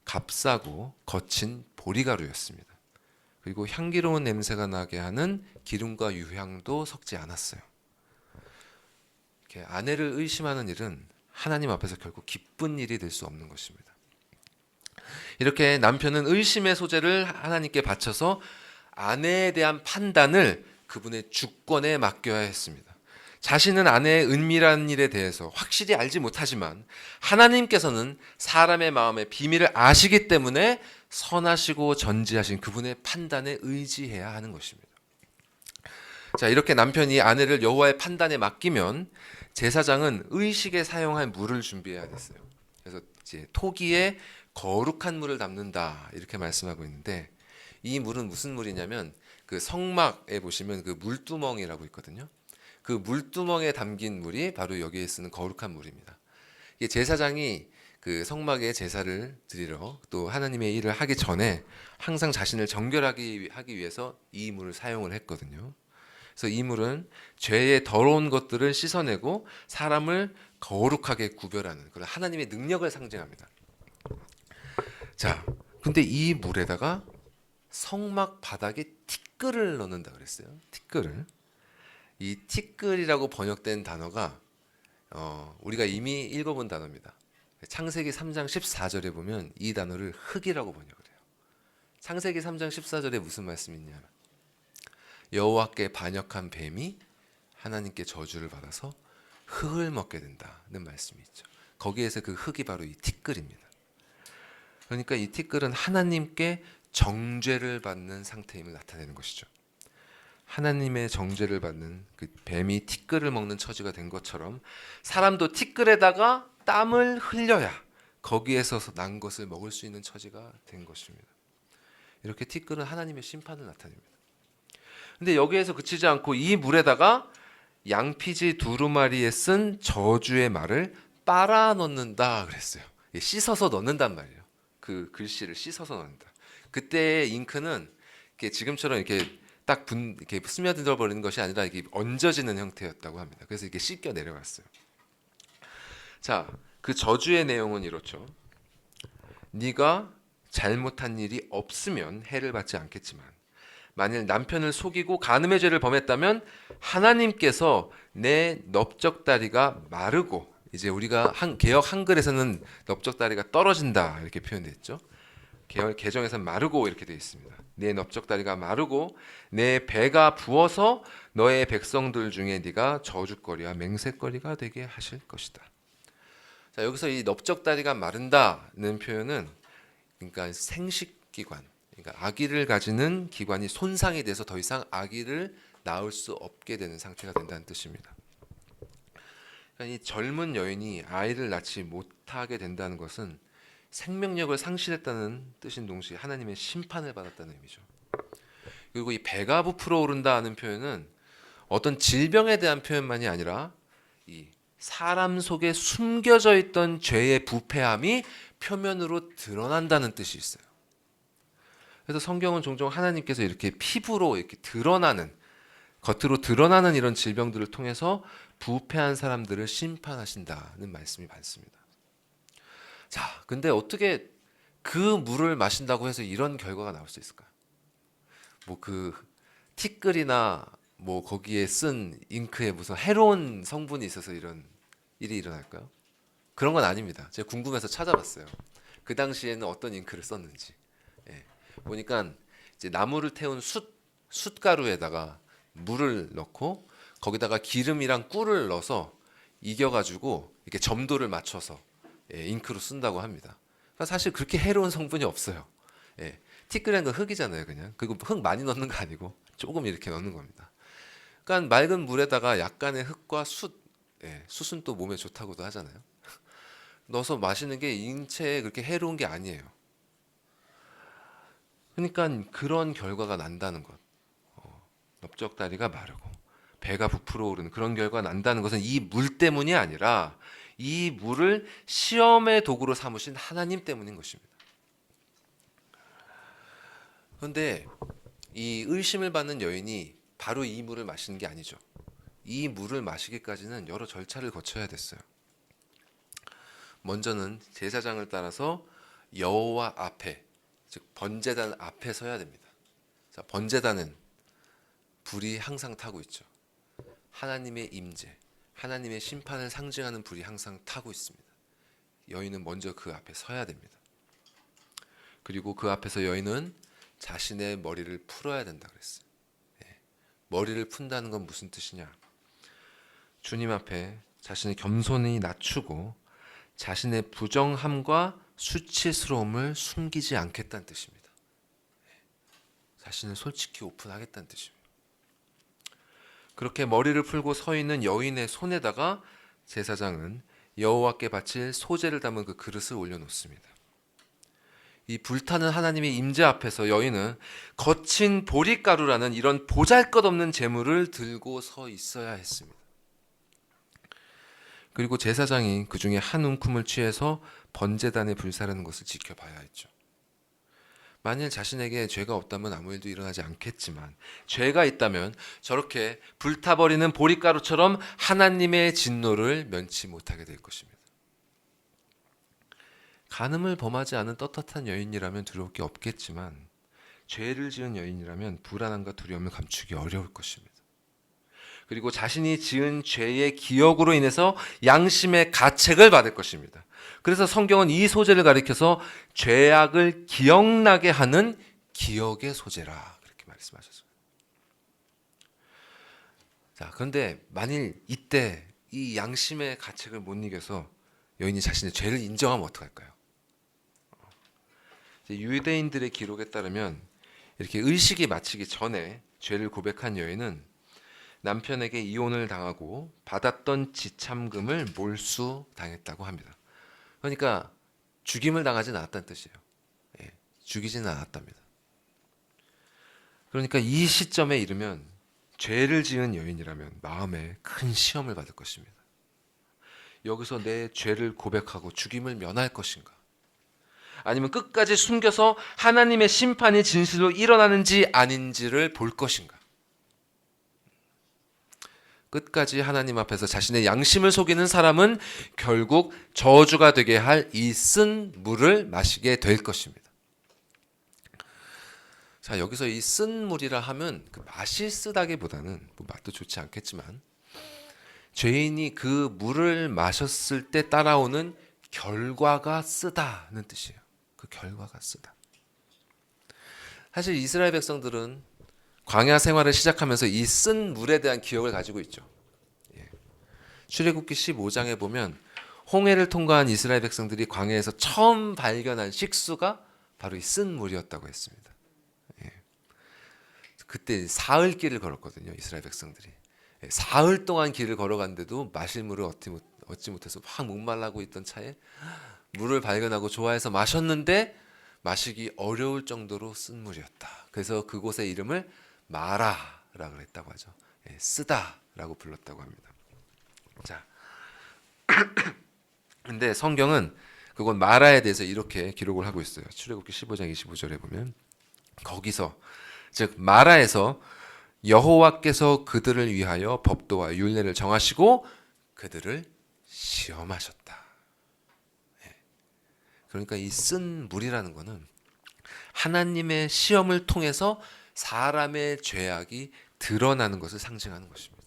값싸고 거친 보리가루였습니다. 그리고 향기로운 냄새가 나게 하는 기름과 유향도 섞지 않았어요. 이렇게 아내를 의심하는 일은 하나님 앞에서 결국 기쁜 일이 될 수 없는 것입니다. 이렇게 남편은 의심의 소재를 하나님께 바쳐서 아내에 대한 판단을 그분의 주권에 맡겨야 했습니다. 자신은 아내의 은밀한 일에 대해서 확실히 알지 못하지만 하나님께서는 사람의 마음의 비밀을 아시기 때문에 선하시고 전지하신 그분의 판단에 의지해야 하는 것입니다. 자, 이렇게 남편이 아내를 여호와의 판단에 맡기면 제사장은 의식에 사용할 물을 준비해야 됐어요. 그래서 이제 토기에 거룩한 물을 담는다 이렇게 말씀하고 있는데 이 물은 무슨 물이냐면 그 성막에 보시면 그 물두멍이라고 있거든요. 그 물두멍에 담긴 물이 바로 여기에 쓰는 거룩한 물입니다. 이게 제사장이 그 성막에 제사를 드리러 또 하나님의 일을 하기 전에 항상 자신을 정결하게 하기 위해서 이 물을 사용을 했거든요. 그래서 이 물은 죄의 더러운 것들을 씻어내고 사람을 거룩하게 구별하는 그런 하나님의 능력을 상징합니다. 자, 근데 이 물에다가 성막 바닥에 티끌을 넣는다 그랬어요. 티끌을. 이 티끌이라고 번역된 단어가 우리가 이미 읽어본 단어입니다. 창세기 3장 14절에 보면 이 단어를 흙이라고 번역을 해요. 창세기 3장 14절에 무슨 말씀이 있냐면 여호와께 반역한 뱀이 하나님께 저주를 받아서 흙을 먹게 된다는 말씀이 있죠. 거기에서 그 흙이 바로 이 티끌입니다. 그러니까 이 티끌은 하나님께 정죄를 받는 상태임을 나타내는 것이죠. 하나님의 정죄를 받는 그 뱀이 티끌을 먹는 처지가 된 것처럼 사람도 티끌에다가 땀을 흘려야 거기에서 난 것을 먹을 수 있는 처지가 된 것입니다. 이렇게 티끌은 하나님의 심판을 나타냅니다. 근데 여기에서 그치지 않고 이 물에다가 양피지 두루마리에 쓴 저주의 말을 빨아 넣는다 그랬어요. 씻어서 넣는단 말이에요. 그 글씨를 씻어서 넣는다. 그때의 잉크는 이렇게 지금처럼 이렇게 딱 이렇게 스며들어 버리는 것이 아니라 이게 얹어지는 형태였다고 합니다. 그래서 이렇게 씻겨 내려갔어요. 자, 그 저주의 내용은 이렇죠. 네가 잘못한 일이 없으면 해를 받지 않겠지만 만일 남편을 속이고 간음의 죄를 범했다면 하나님께서 내 넓적다리가 마르고 이제 우리가 개역 한글에서는 넓적다리가 떨어진다 이렇게 표현됐죠. 개정에서는 마르고 이렇게 되어 있습니다. 내 넓적다리가 마르고 내 배가 부어서 너의 백성들 중에 네가 저주거리와 맹세거리가 되게 하실 것이다. 자, 여기서 이 넓적다리가 마른다는 표현은 그러니까 생식기관, 그러니까 아기를 가지는 기관이 손상이 돼서 더 이상 아기를 낳을 수 없게 되는 상태가 된다는 뜻입니다. 그러니까 이 젊은 여인이 아이를 낳지 못하게 된다는 것은 생명력을 상실했다는 뜻인 동시에 하나님의 심판을 받았다는 의미죠. 그리고 이 배가 부풀어 오른다는 표현은 어떤 질병에 대한 표현만이 아니라 이 사람 속에 숨겨져 있던 죄의 부패함이 표면으로 드러난다는 뜻이 있어요. 그래서 성경은 종종 하나님께서 이렇게 피부로 이렇게 드러나는 겉으로 드러나는 이런 질병들을 통해서 부패한 사람들을 심판하신다는 말씀이 많습니다. 자, 근데 어떻게 그 물을 마신다고 해서 이런 결과가 나올 수 있을까요? 뭐 그 티끌이나 뭐 거기에 쓴 잉크에 무슨 해로운 성분이 있어서 이런 일이 일어날까요? 그런 건 아닙니다. 제가 궁금해서 찾아봤어요. 그 당시에는 어떤 잉크를 썼는지. 예. 보니까 이제 나무를 태운 숯가루에다가 물을 넣고 거기다가 기름이랑 꿀을 넣어서 익혀가지고 이렇게 점도를 맞춰서 잉크로 쓴다고 합니다. 그러니까 사실 그렇게 해로운 성분이 없어요. 예. 티끌이라는 건 흙이잖아요, 그냥. 그리고 흙 많이 넣는 거 아니고 조금 이렇게 넣는 겁니다. 그러니까 맑은 물에다가 약간의 흙과 숯, 숯은 또 몸에 좋다고도 하잖아요. 넣어서 마시는 게 인체에 그렇게 해로운 게 아니에요. 그러니까 그런 결과가 난다는 것. 넓적다리가 마르고 배가 부풀어 오르는 그런 결과가 난다는 것은 이 물 때문이 아니라 이 물을 시험의 도구로 삼으신 하나님 때문인 것입니다. 그런데 이 의심을 받는 여인이 바로 이 물을 마시는 게 아니죠. 이 물을 마시기까지는 여러 절차를 거쳐야 됐어요. 먼저는 제사장을 따라서 여호와 앞에, 즉 번제단 앞에 서야 됩니다. 자, 번제단은 불이 항상 타고 있죠. 하나님의 임재, 하나님의 심판을 상징하는 불이 항상 타고 있습니다. 여인은 먼저 그 앞에 서야 됩니다. 그리고 그 앞에서 여인은 자신의 머리를 풀어야 된다 그랬어요. 머리를 푼다는 건 무슨 뜻이냐? 주님 앞에 자신의 겸손히 낮추고 자신의 부정함과 수치스러움을 숨기지 않겠다는 뜻입니다. 자신을 솔직히 오픈하겠다는 뜻입니다. 그렇게 머리를 풀고 서 있는 여인의 손에다가 제사장은 여호와께 바칠 소제를 담은 그 그릇을 올려놓습니다. 이 불타는 하나님의 임재 앞에서 여인은 거친 보리가루라는 이런 보잘것없는 재물을 들고 서 있어야 했습니다. 그리고 제사장이 그 중에 한 움큼을 취해서 번제단에 불사르는 것을 지켜봐야 했죠. 만일 자신에게 죄가 없다면 아무 일도 일어나지 않겠지만 죄가 있다면 저렇게 불타버리는 보리가루처럼 하나님의 진노를 면치 못하게 될 것입니다. 간음을 범하지 않은 떳떳한 여인이라면 두려울 게 없겠지만 죄를 지은 여인이라면 불안함과 두려움을 감추기 어려울 것입니다. 그리고 자신이 지은 죄의 기억으로 인해서 양심의 가책을 받을 것입니다. 그래서 성경은 이 소재를 가리켜서 죄악을 기억나게 하는 기억의 소재라 그렇게 말씀하셨습니다. 자, 그런데 만일 이때 이 양심의 가책을 못 이겨서 여인이 자신의 죄를 인정하면 어떡할까요? 유대인들의 기록에 따르면 이렇게 의식이 마치기 전에 죄를 고백한 여인은 남편에게 이혼을 당하고 받았던 지참금을 몰수당했다고 합니다. 그러니까 죽임을 당하지는 않았다는 뜻이에요. 죽이지는 않았답니다. 그러니까 이 시점에 이르면 죄를 지은 여인이라면 마음에 큰 시험을 받을 것입니다. 여기서 내 죄를 고백하고 죽임을 면할 것인가? 아니면 끝까지 숨겨서 하나님의 심판이 진실로 일어나는지 아닌지를 볼 것인가? 끝까지 하나님 앞에서 자신의 양심을 속이는 사람은 결국 저주가 되게 할 이 쓴 물을 마시게 될 것입니다. 자, 여기서 이 쓴 물이라 하면 그 맛이 쓰다기보다는 뭐 맛도 좋지 않겠지만 죄인이 그 물을 마셨을 때 따라오는 결과가 쓰다는 뜻이에요. 그 결과가 쓰다. 사실 이스라엘 백성들은 광야 생활을 시작하면서 이 쓴 물에 대한 기억을 가지고 있죠. 출애굽기 15장에 보면 홍해를 통과한 이스라엘 백성들이 광야에서 처음 발견한 식수가 바로 이 쓴 물이었다고 했습니다. 그때 사흘 길을 걸었거든요, 이스라엘 백성들이. 사흘 동안 길을 걸어갔는데도 마실 물을 얻지 못해서 확 목말라고 있던 차에 물을 발견하고 좋아해서 마셨는데 마시기 어려울 정도로 쓴 물이었다. 그래서 그곳의 이름을 마라라고 했다고 하죠. 쓰다라고 불렀다고 합니다. 자, 근데 성경은 그건 마라에 대해서 이렇게 기록을 하고 있어요. 출애굽기 15장 25절에 보면 거기서 즉 마라에서 여호와께서 그들을 위하여 법도와 율례를 정하시고 그들을 시험하셨다. 그러니까 이 쓴 물이라는 거는 하나님의 시험을 통해서 사람의 죄악이 드러나는 것을 상징하는 것입니다.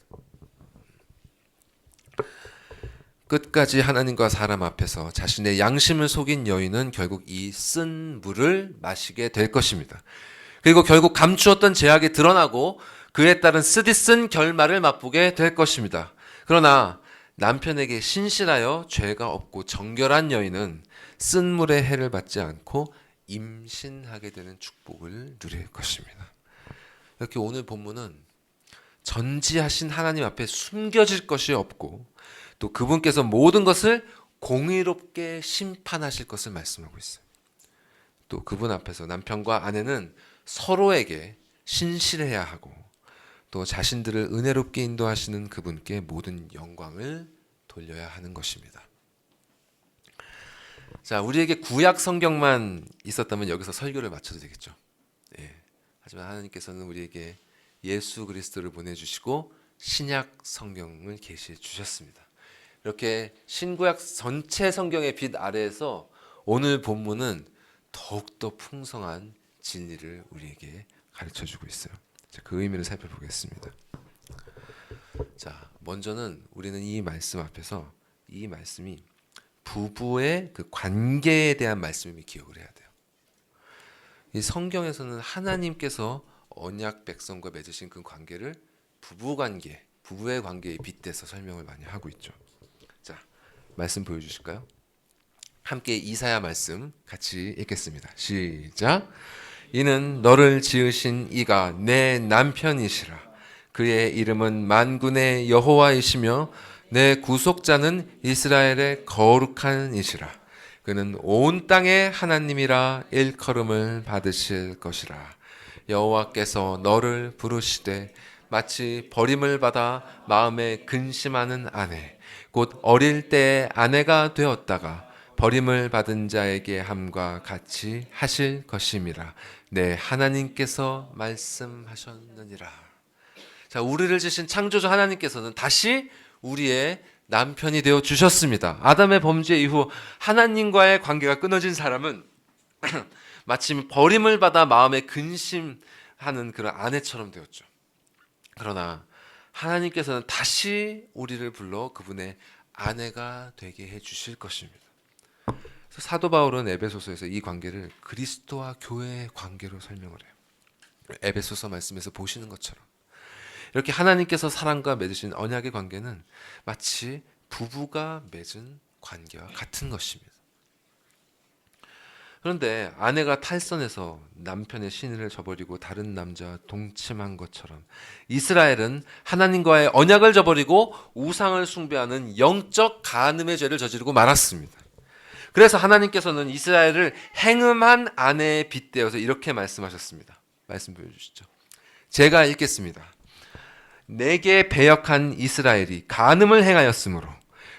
끝까지 하나님과 사람 앞에서 자신의 양심을 속인 여인은 결국 이 쓴 물을 마시게 될 것입니다. 그리고 결국 감추었던 죄악이 드러나고 그에 따른 쓰디쓴 결말을 맛보게 될 것입니다. 그러나 남편에게 신실하여 죄가 없고 정결한 여인은 쓴 물의 해를 받지 않고 임신하게 되는 축복을 누릴 것입니다. 이렇게 오늘 본문은 전지하신 하나님 앞에 숨겨질 것이 없고 또 그분께서 모든 것을 공의롭게 심판하실 것을 말씀하고 있어요. 또 그분 앞에서 남편과 아내는 서로에게 신실해야 하고 또 자신들을 은혜롭게 인도하시는 그분께 모든 영광을 돌려야 하는 것입니다. 자, 우리에게 구약 성경만 있었다면 여기서 설교를 마쳐도 되겠죠. 예. 하지만 하나님께서는 우리에게 예수 그리스도를 보내주시고 신약 성경을 계시해 주셨습니다. 이렇게 신구약 전체 성경의 빛 아래에서 오늘 본문은 더욱더 풍성한 진리를 우리에게 가르쳐주고 있어요. 자, 그 의미를 살펴보겠습니다. 자, 먼저는 우리는 이 말씀 앞에서 이 말씀이 부부의 그 관계에 대한 말씀을 기억을 해야 돼요. 이 성경에서는 하나님께서 언약 백성과 맺으신 그 관계를 부부관계, 부부의 관계에 빗대서 설명을 많이 하고 있죠. 자, 말씀 보여주실까요? 함께 이사야 말씀 같이 읽겠습니다. 시작. 이는 너를 지으신 이가 내 남편이시라. 그의 이름은 만군의 여호와이시며 내 구속자는 이스라엘의 거룩한 이시라. 그는 온 땅의 하나님이라 일컬음을 받으실 것이라. 여호와께서 너를 부르시되 마치 버림을 받아 마음에 근심하는 아내 곧 어릴 때 아내가 되었다가 버림을 받은 자에게 함과 같이 하실 것임이라. 내 하나님께서 말씀하셨느니라. 자, 우리를 지신 창조주 하나님께서는 다시 우리의 남편이 되어 주셨습니다. 아담의 범죄 이후 하나님과의 관계가 끊어진 사람은 마침 버림을 받아 마음에 근심하는 그런 아내처럼 되었죠. 그러나 하나님께서는 다시 우리를 불러 그분의 아내가 되게 해 주실 것입니다. 그래서 사도 바울은 에베소서에서 이 관계를 그리스도와 교회의 관계로 설명을 해요. 에베소서 말씀에서 보시는 것처럼 이렇게 하나님께서 사람과 맺으신 언약의 관계는 마치 부부가 맺은 관계와 같은 것입니다. 그런데 아내가 탈선해서 남편의 신의를 저버리고 다른 남자와 동침한 것처럼 이스라엘은 하나님과의 언약을 저버리고 우상을 숭배하는 영적 간음의 죄를 저지르고 말았습니다. 그래서 하나님께서는 이스라엘을 행음한 아내에 빗대어서 이렇게 말씀하셨습니다. 말씀 보여주시죠. 제가 읽겠습니다. 내게 배역한 이스라엘이 간음을 행하였으므로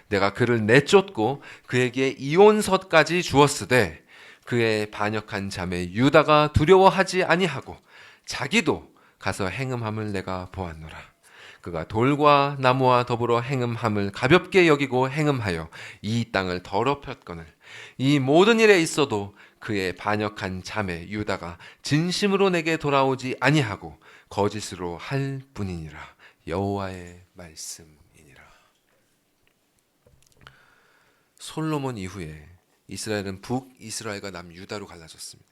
내가 그를 내쫓고 그에게 이혼서까지 주었으되 그의 반역한 자매 유다가 두려워하지 아니하고 자기도 가서 행음함을 내가 보았노라. 그가 돌과 나무와 더불어 행음함을 가볍게 여기고 행음하여 이 땅을 더럽혔거늘 이 모든 일에 있어도 그의 반역한 자매 유다가 진심으로 내게 돌아오지 아니하고 거짓으로 할 뿐이니라. 여호와의 말씀이니라. 솔로몬 이후에 이스라엘은 북이스라엘과 남유다로 갈라졌습니다.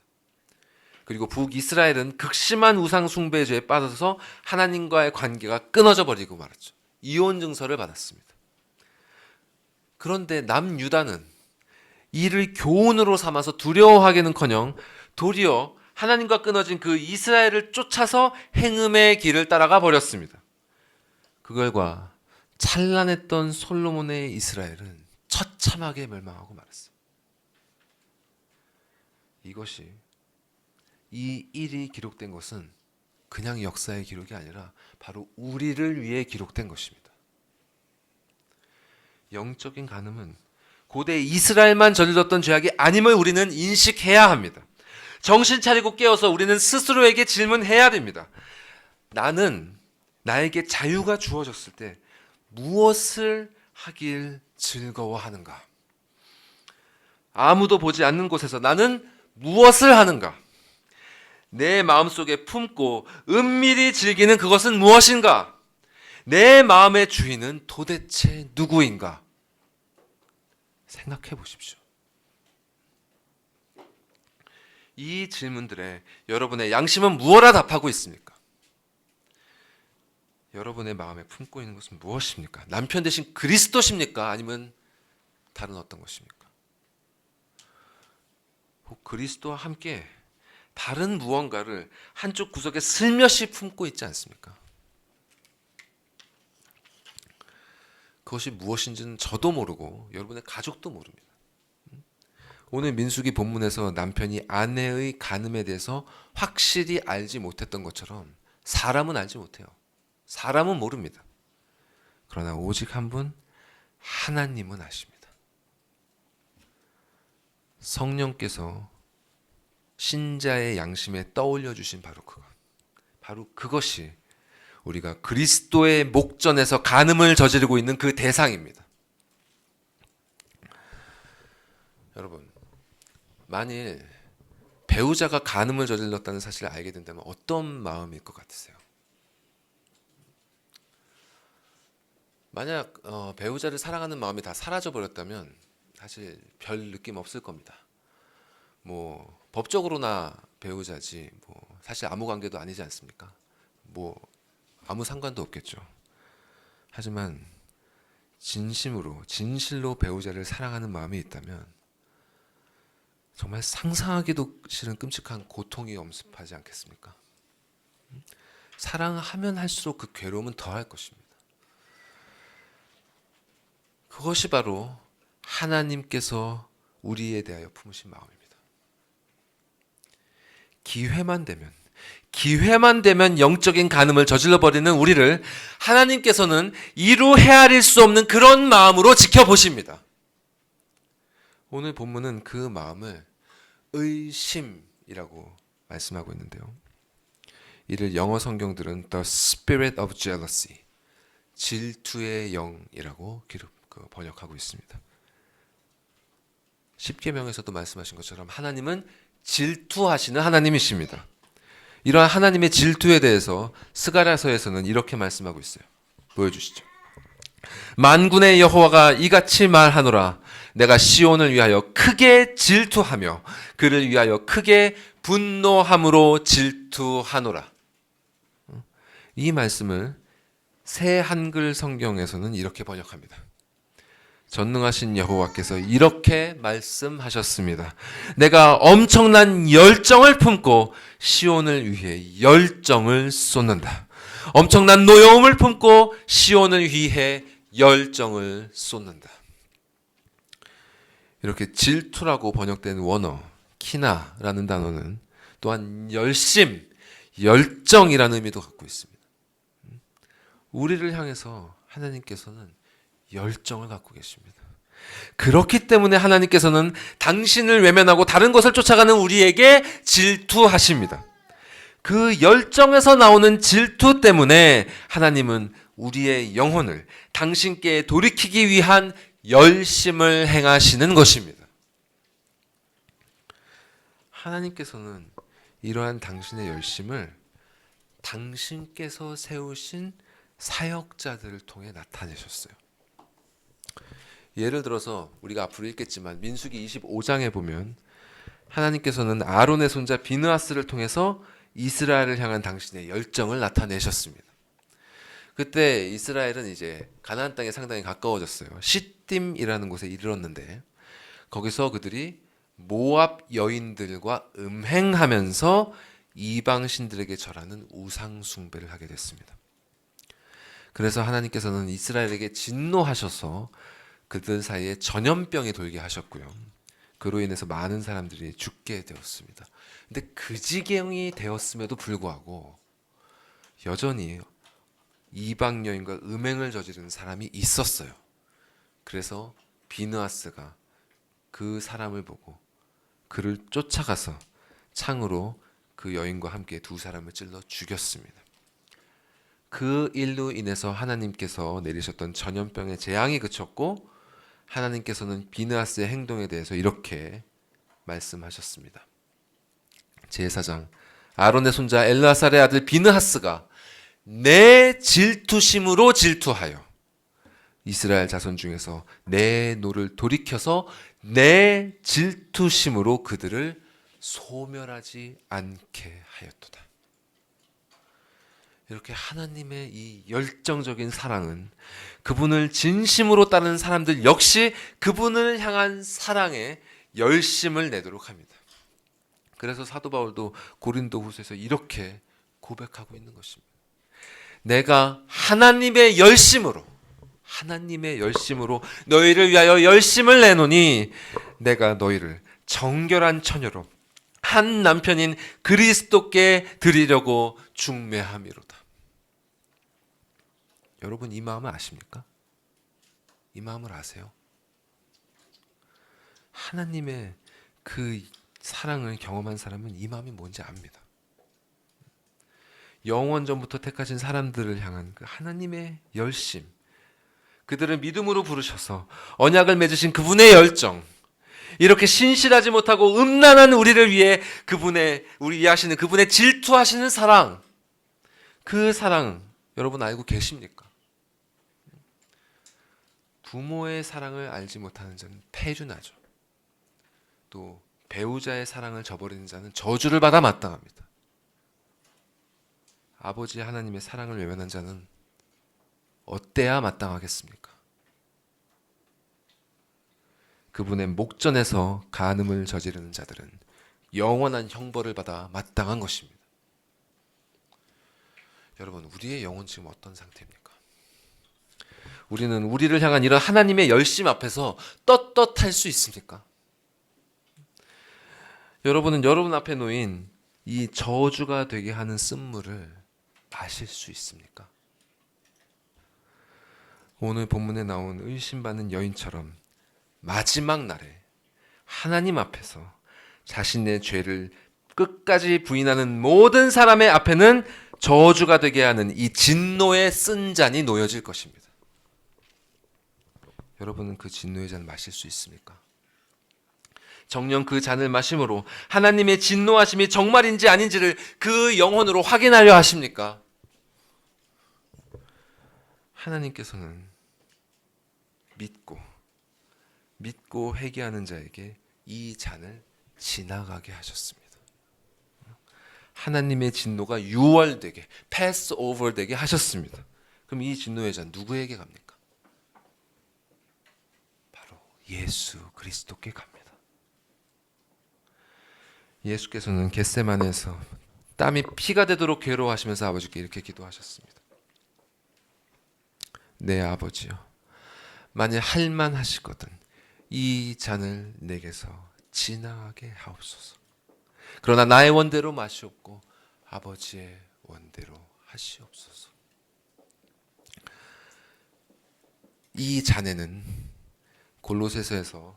그리고 북이스라엘은 극심한 우상 숭배죄에 빠져서 하나님과의 관계가 끊어져 버리고 말았죠. 이혼 증서를 받았습니다. 그런데 남유다는 이를 교훈으로 삼아서 두려워하기는커녕 도리어 하나님과 끊어진 그 이스라엘을 쫓아서 행음의 길을 따라가 버렸습니다. 그 결과 찬란했던 솔로몬의 이스라엘은 처참하게 멸망하고 말았습니다. 이것이 이 일이 기록된 것은 그냥 역사의 기록이 아니라 바로 우리를 위해 기록된 것입니다. 영적인 간음은 고대 이스라엘만 저질렀던 죄악이 아님을 우리는 인식해야 합니다. 정신 차리고 깨어서 우리는 스스로에게 질문해야 됩니다. 나에게 자유가 주어졌을 때 무엇을 하길 즐거워하는가? 아무도 보지 않는 곳에서 나는 무엇을 하는가? 내 마음속에 품고 은밀히 즐기는 그것은 무엇인가? 내 마음의 주인은 도대체 누구인가? 생각해 보십시오. 이 질문들에 여러분의 양심은 무엇라 답하고 있습니까? 여러분의 마음에 품고 있는 것은 무엇입니까? 남편 대신 그리스도십니까? 아니면 다른 어떤 것입니까? 혹 그리스도와 함께 다른 무언가를 한쪽 구석에 슬며시 품고 있지 않습니까? 그것이 무엇인지는 저도 모르고 여러분의 가족도 모릅니다. 오늘 민수기 본문에서 남편이 아내의 간음에 대해서 확실히 알지 못했던 것처럼 사람은 알지 못해요. 사람은 모릅니다. 그러나 오직 한 분 하나님은 아십니다. 성령께서 신자의 양심에 떠올려 주신 바로 그것이 우리가 그리스도의 목전에서 간음을 저지르고 있는 그 대상입니다. 여러분, 만일 배우자가 간음을 저질렀다는 사실을 알게 된다면 어떤 마음일 것 같으세요? 만약 배우자를 사랑하는 마음이 다 사라져 버렸다면 사실 별 느낌 없을 겁니다. 뭐 법적으로나 배우자지 뭐 사실 아무 관계도 아니지 않습니까? 뭐 아무 상관도 없겠죠. 하지만 진실로 배우자를 사랑하는 마음이 있다면 정말 상상하기도 싫은 끔찍한 고통이 엄습하지 않겠습니까? 사랑하면 할수록 그 괴로움은 더할 것입니다. 그것이 바로 하나님께서 우리에 대하여 품으신 마음입니다. 기회만 되면 영적인 간음을 저질러 버리는 우리를 하나님께서는 이루 헤아릴 수 없는 그런 마음으로 지켜보십니다. 오늘 본문은 그 마음을 의심이라고 말씀하고 있는데요. 이를 영어 성경들은 The Spirit of Jealousy, 질투의 영이라고 번역하고 있습니다. 십계명에서도 말씀하신 것처럼 하나님은 질투하시는 하나님이십니다. 이러한 하나님의 질투에 대해서 스가랴서에서는 이렇게 말씀하고 있어요. 보여주시죠. 만군의 여호와가 이같이 말하노라. 내가 시온을 위하여 크게 질투하며 그를 위하여 크게 분노함으로 질투하노라. 이 말씀을 새 한글 성경에서는 이렇게 번역합니다. 전능하신 여호와께서 이렇게 말씀하셨습니다. 내가 엄청난 열정을 품고 시온을 위해 열정을 쏟는다. 엄청난 노여움을 품고 시온을 위해 열정을 쏟는다. 이렇게 질투라고 번역된 원어 키나라는 단어는 또한 열심, 열정이라는 의미도 갖고 있습니다. 우리를 향해서 하나님께서는 열정을 갖고 계십니다. 그렇기 때문에 하나님께서는 당신을 외면하고 다른 것을 쫓아가는 우리에게 질투하십니다. 그 열정에서 나오는 질투 때문에 하나님은 우리의 영혼을 당신께 돌이키기 위한 열심을 행하시는 것입니다. 하나님께서는 이러한 당신의 열심을 당신께서 세우신 사역자들을 통해 나타내셨어요. 예를 들어서 우리가 앞으로 읽겠지만 민수기 25장에 보면 하나님께서는 아론의 손자 비느하스를 통해서 이스라엘을 향한 당신의 열정을 나타내셨습니다. 그때 이스라엘은 이제 가나안 땅에 상당히 가까워졌어요. 시딤이라는 곳에 이르렀는데 거기서 그들이 모압 여인들과 음행하면서 이방 신들에게 절하는 우상 숭배를 하게 됐습니다. 그래서 하나님께서는 이스라엘에게 진노하셔서 그들 사이에 전염병이 돌게 하셨고요. 그로 인해서 많은 사람들이 죽게 되었습니다. 근데 그 지경이 되었음에도 불구하고 여전히 이방 여인과 음행을 저지르는 사람이 있었어요. 그래서 비느하스가 그 사람을 보고 그를 쫓아가서 창으로 그 여인과 함께 두 사람을 찔러 죽였습니다. 그 일로 인해서 하나님께서 내리셨던 전염병의 재앙이 그쳤고 하나님께서는 비느하스의 행동에 대해서 이렇게 말씀하셨습니다. 제사장 아론의 손자 엘르아살의 아들 비느하스가 내 질투심으로 질투하여 이스라엘 자손 중에서 내 노를 돌이켜서 내 질투심으로 그들을 소멸하지 않게 하였도다. 이렇게 하나님의 이 열정적인 사랑은 그분을 진심으로 따르는 사람들 역시 그분을 향한 사랑에 열심을 내도록 합니다. 그래서 사도 바울도 고린도후서에서 이렇게 고백하고 있는 것입니다. 내가 하나님의 열심으로 너희를 위하여 열심을 내노니 내가 너희를 정결한 처녀로 한 남편인 그리스도께 드리려고 중매함이로다. 여러분 이 마음을 아십니까? 이 마음을 아세요? 하나님의 그 사랑을 경험한 사람은 이 마음이 뭔지 압니다. 영원 전부터 택하신 사람들을 향한 그 하나님의 열심, 그들을 믿음으로 부르셔서 언약을 맺으신 그분의 열정, 이렇게 신실하지 못하고 음란한 우리를 위해 우리 이해하시는 그분의 질투하시는 사랑, 그 사랑 여러분 알고 계십니까? 부모의 사랑을 알지 못하는 자는 패륜하죠. 또 배우자의 사랑을 저버리는 자는 저주를 받아 마땅합니다. 아버지 하나님의 사랑을 외면한 자는 어때야 마땅하겠습니까? 그분의 목전에서 간음을 저지르는 자들은 영원한 형벌을 받아 마땅한 것입니다. 여러분, 우리의 영혼 지금 어떤 상태입니까? 우리는 우리를 향한 이런 하나님의 열심 앞에서 떳떳할 수 있습니까? 여러분은 여러분 앞에 놓인 이 저주가 되게 하는 쓴물을 마실 수 있습니까? 오늘 본문에 나온 의심받는 여인처럼 마지막 날에 하나님 앞에서 자신의 죄를 끝까지 부인하는 모든 사람의 앞에는 저주가 되게 하는 이 진노의 쓴 잔이 놓여질 것입니다. 여러분은 그 진노의 잔 마실 수 있습니까? 정녕 그 잔을 마심으로 하나님의 진노하심이 정말인지 아닌지를 그 영혼으로 확인하려 하십니까? 하나님께서는 믿고 회개하는 자에게 이 잔을 지나가게 하셨습니다. 하나님의 진노가 유월되게, 패스 오버 되게 하셨습니다. 그럼 이 진노의 잔 누구에게 갑니까? 바로 예수 그리스도께 갑니다. 예수께서는 겟세마네에서 땀이 피가 되도록 괴로워하시면서 아버지께 이렇게 기도하셨습니다. 내 아버지여, 만일 할만하시거든 이 잔을 내게서 지나가게 하옵소서. 그러나 나의 원대로 마시옵고 아버지의 원대로 하시옵소서. 이 잔에는 골로새서에서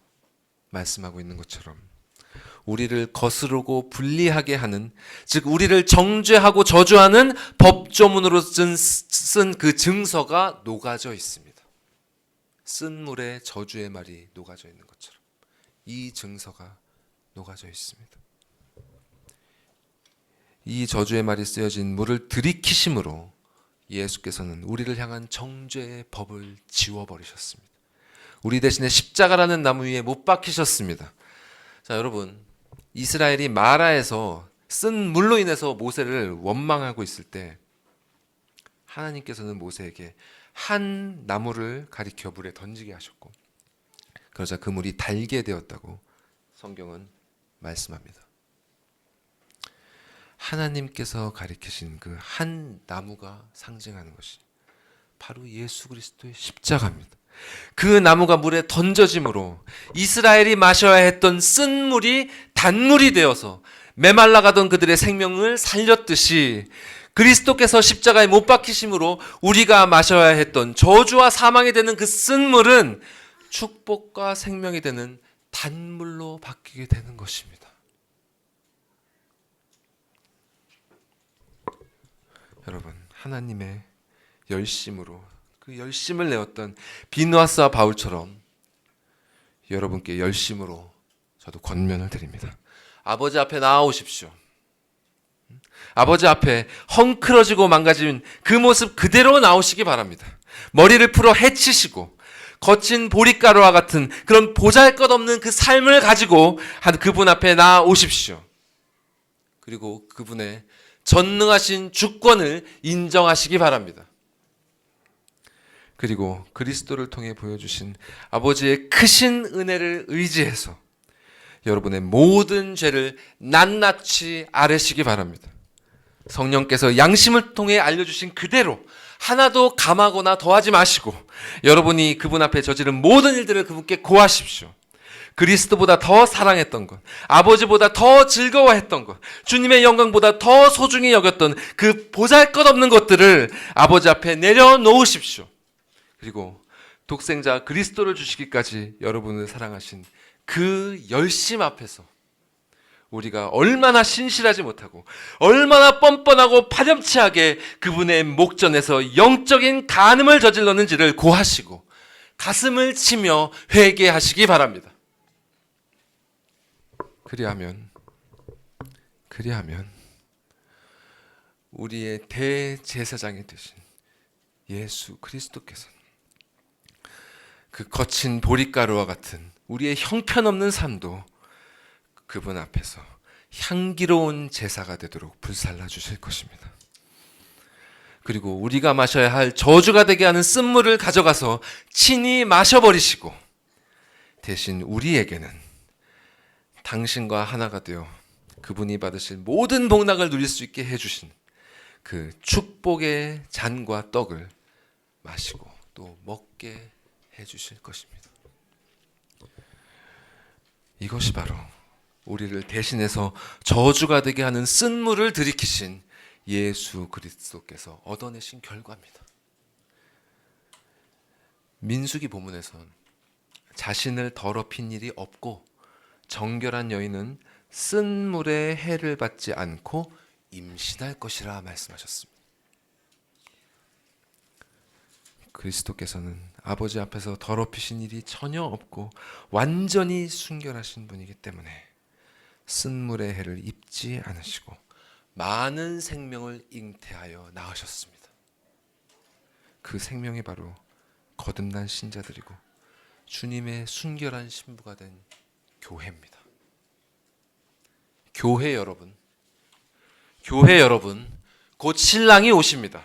말씀하고 있는 것처럼 우리를 거스르고 불리하게 하는, 즉 우리를 정죄하고 저주하는 법조문으로 쓴 그 증서가 녹아져 있습니다. 쓴 물에 저주의 말이 녹아져 있는 것처럼 이 증서가 녹아져 있습니다. 이 저주의 말이 쓰여진 물을 들이키심으로 예수께서는 우리를 향한 정죄의 법을 지워버리셨습니다. 우리 대신에 십자가라는 나무 위에 못 박히셨습니다. 자, 여러분, 이스라엘이 마라에서 쓴 물로 인해서 모세를 원망하고 있을 때 하나님께서는 모세에게 한 나무를 가리켜 물에 던지게 하셨고, 그러자 그 물이 달게 되었다고 성경은 말씀합니다. 하나님께서 가리키신 그 한 나무가 상징하는 것이 바로 예수 그리스도의 십자가입니다. 그 나무가 물에 던져짐으로 이스라엘이 마셔야 했던 쓴 물이 단물이 되어서 메말라가던 그들의 생명을 살렸듯이 그리스도께서 십자가에 못 박히심으로 우리가 마셔야 했던 저주와 사망이 되는 그 쓴 물은 축복과 생명이 되는 단물로 바뀌게 되는 것입니다. 여러분, 하나님의 열심으로 그 열심을 내었던 비느하스와 바울처럼 여러분께 열심으로 저도 권면을 드립니다. 아버지 앞에 나아오십시오. 아버지 앞에 헝클어지고 망가진 그 모습 그대로 나오시기 바랍니다. 머리를 풀어 헤치시고 거친 보릿가루와 같은 그런 보잘것없는 그 삶을 가지고 그분 앞에 나아오십시오. 그리고 그분의 전능하신 주권을 인정하시기 바랍니다. 그리고 그리스도를 통해 보여주신 아버지의 크신 은혜를 의지해서 여러분의 모든 죄를 낱낱이 아뢰시기 바랍니다. 성령께서 양심을 통해 알려주신 그대로 하나도 감하거나 더하지 마시고 여러분이 그분 앞에 저지른 모든 일들을 그분께 고하십시오. 그리스도보다 더 사랑했던 것, 아버지보다 더 즐거워했던 것, 주님의 영광보다 더 소중히 여겼던 그 보잘것없는 것들을 아버지 앞에 내려놓으십시오. 그리고 독생자 그리스도를 주시기까지 여러분을 사랑하신 그 열심 앞에서 우리가 얼마나 신실하지 못하고 얼마나 뻔뻔하고 파렴치하게 그분의 목전에서 영적인 간음을 저질렀는지를 고하시고 가슴을 치며 회개하시기 바랍니다. 그리하면 우리의 대제사장이 되신 예수 그리스도께서는 그 거친 보릿가루와 같은 우리의 형편없는 삶도 그분 앞에서 향기로운 제사가 되도록 불살라 주실 것입니다. 그리고 우리가 마셔야 할 저주가 되게 하는 쓴물을 가져가서 친히 마셔버리시고 대신 우리에게는 당신과 하나가 되어 그분이 받으실 모든 복락을 누릴 수 있게 해주신 그 축복의 잔과 떡을 마시고 또 먹게 해주실 것입니다. 이것이 바로 우리를 대신해서 저주가 되게 하는 쓴물을 들이키신 예수 그리스도께서 얻어내신 결과입니다. 민수기 본문에선 자신을 더럽힌 일이 없고 정결한 여인은 쓴물의 해를 받지 않고 임신할 것이라 말씀하셨습니다. 그리스도께서는 아버지 앞에서 더럽히신 일이 전혀 없고 완전히 순결하신 분이기 때문에 쓴물의 해를 입지 않으시고 많은 생명을 잉태하여 낳으셨습니다. 그 생명이 바로 거듭난 신자들이고 주님의 순결한 신부가 된 교회입니다. 교회 여러분, 곧 신랑이 오십니다.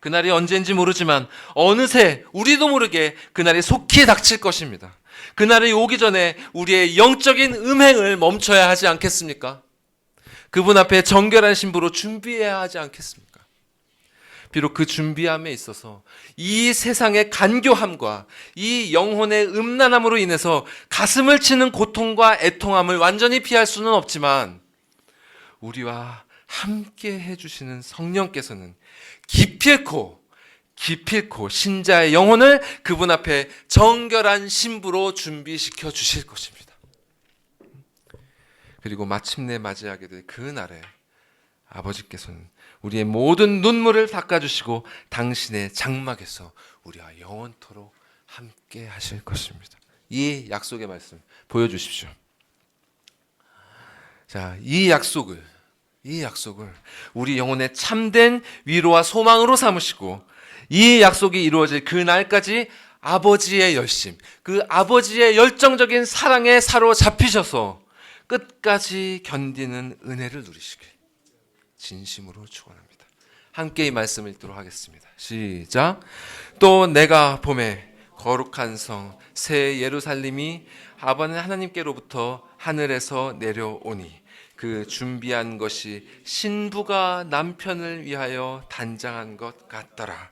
그날이 언제인지 모르지만 어느새 우리도 모르게 그날이 속히 닥칠 것입니다. 그날이 오기 전에 우리의 영적인 음행을 멈춰야 하지 않겠습니까? 그분 앞에 정결한 신부로 준비해야 하지 않겠습니까? 비록 그 준비함에 있어서 이 세상의 간교함과 이 영혼의 음란함으로 인해서 가슴을 치는 고통과 애통함을 완전히 피할 수는 없지만 우리와 함께 해주시는 성령께서는 기필코 신자의 영혼을 그분 앞에 정결한 신부로 준비시켜 주실 것입니다. 그리고 마침내 맞이하게 될 그 날에 아버지께서는 우리의 모든 눈물을 닦아주시고 당신의 장막에서 우리와 영원토록 함께 하실 것입니다. 이 약속의 말씀 보여주십시오. 자, 이 약속을 우리 영혼의 참된 위로와 소망으로 삼으시고 이 약속이 이루어질 그 날까지 아버지의 열심, 그 아버지의 열정적인 사랑에 사로잡히셔서 끝까지 견디는 은혜를 누리시길 진심으로 축원합니다. 함께 이 말씀을 읽도록 하겠습니다. 시작. 또 내가 봄에 거룩한 성 새 예루살렘이 아버지 하나님께로부터 하늘에서 내려오니 그 준비한 것이 신부가 남편을 위하여 단장한 것 같더라.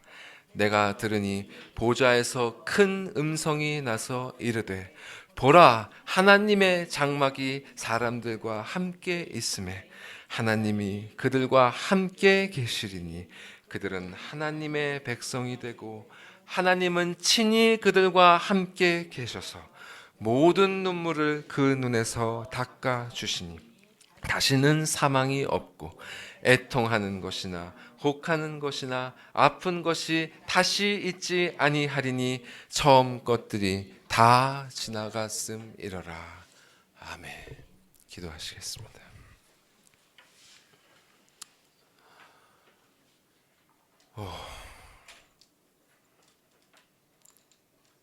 내가 들으니 보좌에서 큰 음성이 나서 이르되 보라, 하나님의 장막이 사람들과 함께 있음에 하나님이 그들과 함께 계시리니 그들은 하나님의 백성이 되고 하나님은 친히 그들과 함께 계셔서 모든 눈물을 그 눈에서 닦아 주시니 다시는 사망이 없고 애통하는 것이나 혹하는 것이나 아픈 것이 다시 있지 아니하리니 처음 것들이 다 지나갔음이러라. 아멘. 기도하시겠습니다.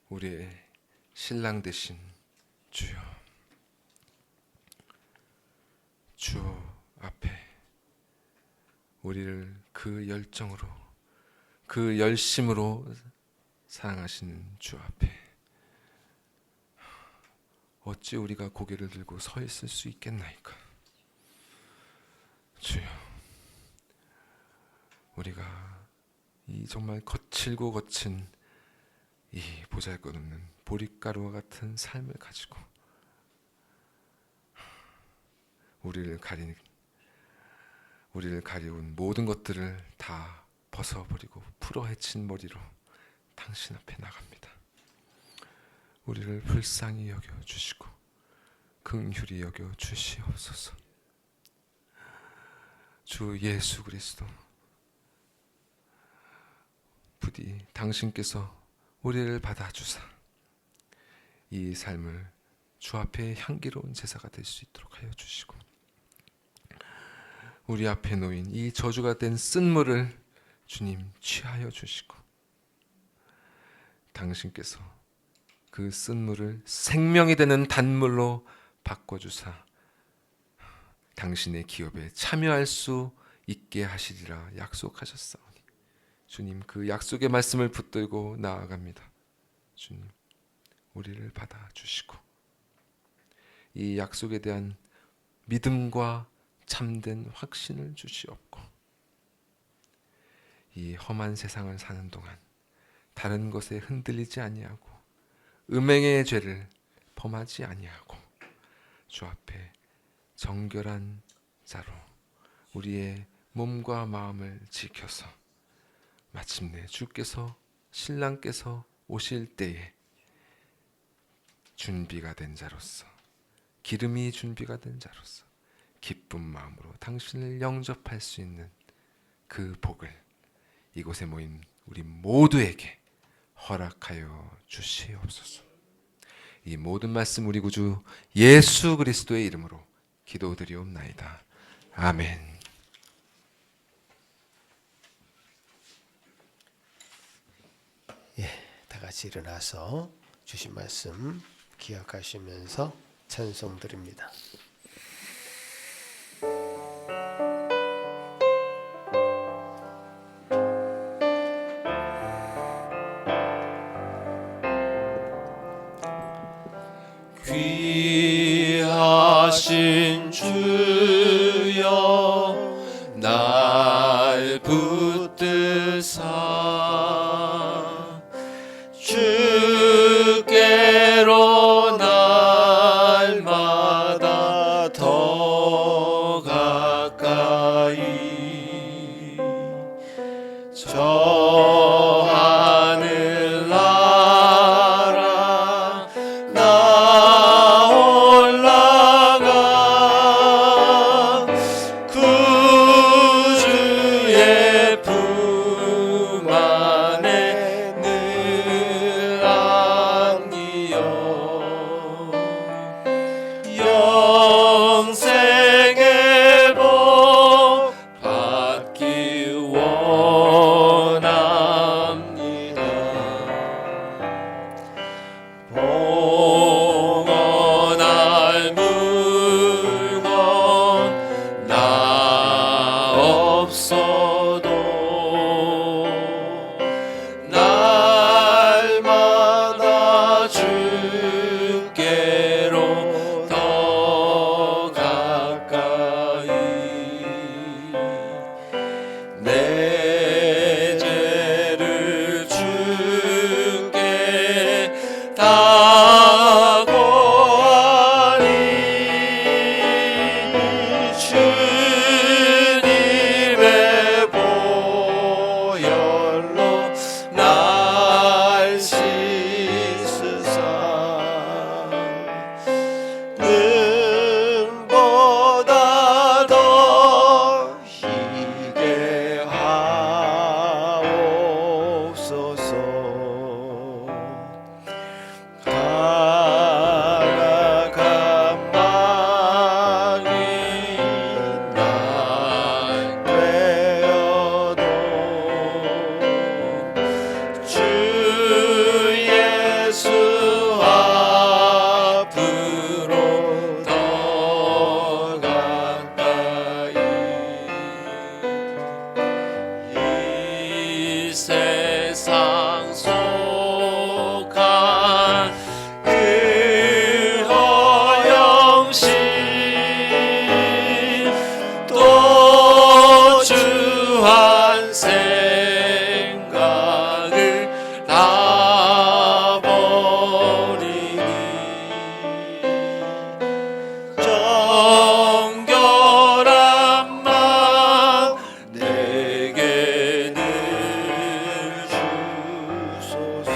우리의 신랑 되신 주여, 주 앞에 우리를 그 열정으로, 그 열심으로 사랑하시는 주 앞에 어찌 우리가 고개를 들고 서 있을 수 있겠나이까. 주여, 우리가 이 정말 거칠고 거친 이 보잘것없는 보릿가루와 같은 삶을 가지고 우리를 가리운 모든 것들을 다 벗어버리고 풀어헤친 머리로 당신 앞에 나갑니다. 우리를 불쌍히 여겨 주시고 긍휼히 여겨 주시옵소서. 주 예수 그리스도, 부디 당신께서 우리를 받아주사 이 삶을 주 앞에 향기로운 제사가 될 수 있도록 하여 주시고, 우리 앞에 놓인 이 저주가 된 쓴물을 주님 취하여 주시고, 당신께서 그 쓴물을 생명이 되는 단물로 바꿔주사 당신의 기업에 참여할 수 있게 하시리라 약속하셨사오니, 주님 그 약속의 말씀을 붙들고 나아갑니다. 주님, 우리를 받아주시고 이 약속에 대한 믿음과 참된 확신을 주시옵고, 이 험한 세상을 사는 동안 다른 것에 흔들리지 아니하고 음행의 죄를 범하지 아니하고 주 앞에 정결한 자로 우리의 몸과 마음을 지켜서 마침내 주께서, 신랑께서 오실 때에 준비가 된 자로서, 기름이 준비가 된 자로서 기쁜 마음으로 당신을 영접할 수 있는 그 복을 이곳에 모인 우리 모두에게 허락하여 주시옵소서. 이 모든 말씀 우리 구주 예수 그리스도의 이름으로 기도드리옵나이다. 아멘. 다 같이 일어나서 주신 말씀 기억하시면서 찬송 드립니다. 귀하신 주여 날 붙드사 주께로 날마다 더 가까이 저 하늘 나라 나 올라가 구주의 품 안에 늘 안기어 영생의 복 받기 원하오니 세상 속한 그 허영심 또 주한 생각을 다 버리니 정결한 맘 내게 늘 주소서.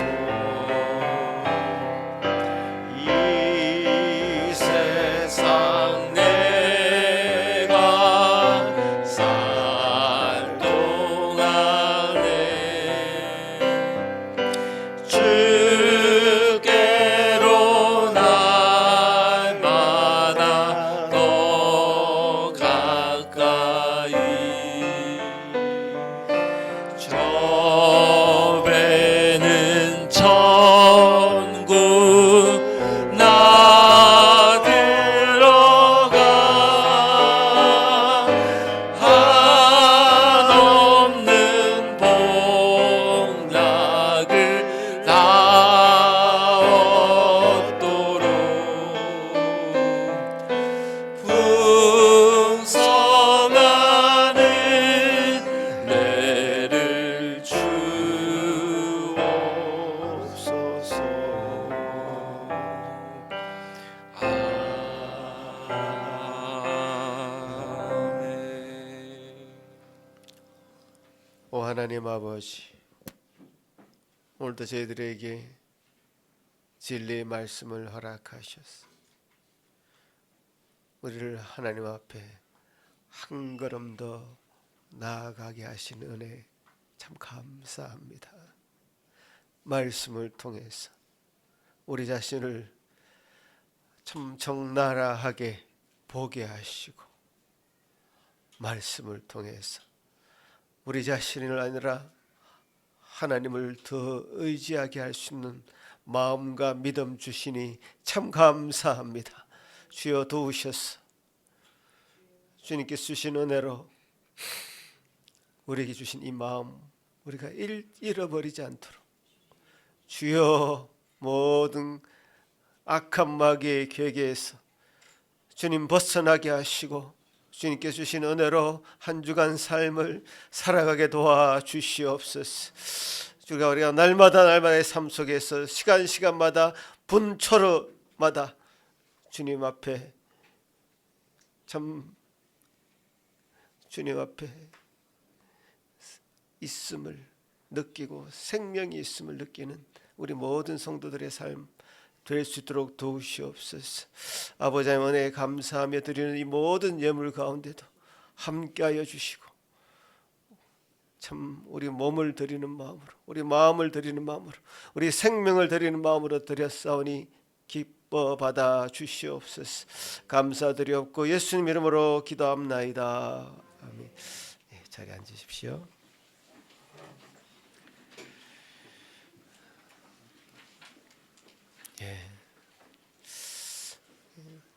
이 세상 내가 살 동안에 주께로 날마다 더 가까이 저 배는 천국 나 들어가 한없는 복락을 다 얻도록 풍성한 은혜를 주옵소서. 아멘. 오 하나님 아버지, 오늘도 저희들에게 진리의 말씀을 허락하셨어. 우리를 하나님 앞에 한 걸음 더 나아가게 하신 은혜 참 감사합니다. 말씀을 통해서 우리 자신을 참 적나라하게 보게 하시고, 말씀을 통해서 우리 자신을 아니라 하나님을 더 의지하게 할 수 있는 마음과 믿음 주시니 참 감사합니다. 주여 도우셔서 주님께 주신 은혜로 우리에게 주신 이 마음 우리가 잃어버리지 않도록 주여 모든 악한 마귀의 괴계에서 주님 벗어나게 하시고 주님께 주신 은혜로 한 주간 삶을 살아가게 도와주시옵소서. 주가 우리가 날마다의 삶 속에서 시간마다 분초로마다 주님 앞에 참 주님 앞에 있음을 느끼고 생명이 있음을 느끼는 우리 모든 성도들의 삶 될 수 있도록 도우시옵소서. 아버지 하나님 은혜에 감사하며 드리는 이 모든 예물 가운데도 함께하여 주시고 참 우리 몸을 드리는 마음으로, 우리 마음을 드리는 마음으로, 우리 생명을 드리는 마음으로 드렸사오니 기뻐 받아 주시옵소서. 감사드리옵고 예수님 이름으로 기도합나이다. 아멘. 자리 앉으십시오.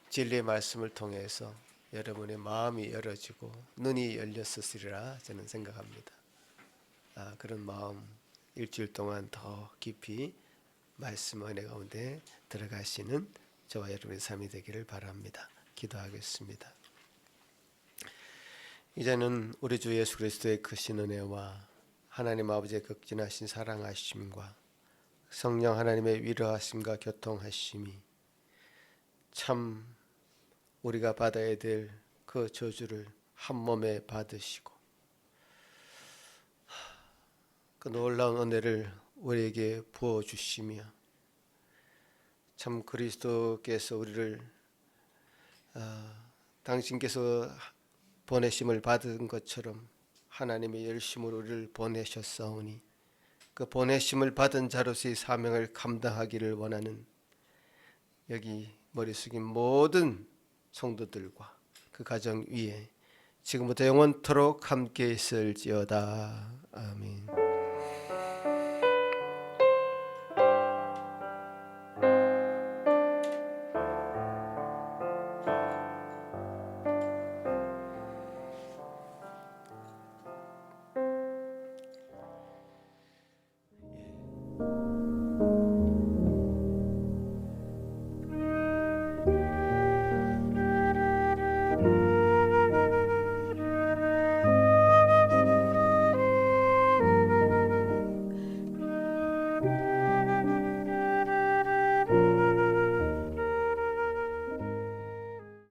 진리의 말씀을 통해서 여러분의 마음이 열어지고 눈이 열렸으리라 저는 생각합니다. 그런 마음 일주일 동안 더 깊이 말씀 은혜 가운데 들어가시는 저와 여러분의 삶이 되기를 바랍니다. 기도하겠습니다. 이제는 우리 주 예수 그리스도의 크신 은혜와 하나님 아버지의 극진하신 사랑하심과 성령 하나님의 위로하심과 교통하심이 참 우리가 받아야 될 그 저주를 한 몸에 받으시고 그 놀라운 은혜를 우리에게 부어주시며 참 그리스도께서 우리를 당신께서 보내심을 받은 것처럼 하나님의 열심으로 우리를 보내셨사오니 그 보내심을 받은 자로서의 사명을 감당하기를 원하는 여기 머리 숙인 모든 성도들과 그 가정 위에 지금부터 영원토록 함께 있을지어다. 아멘.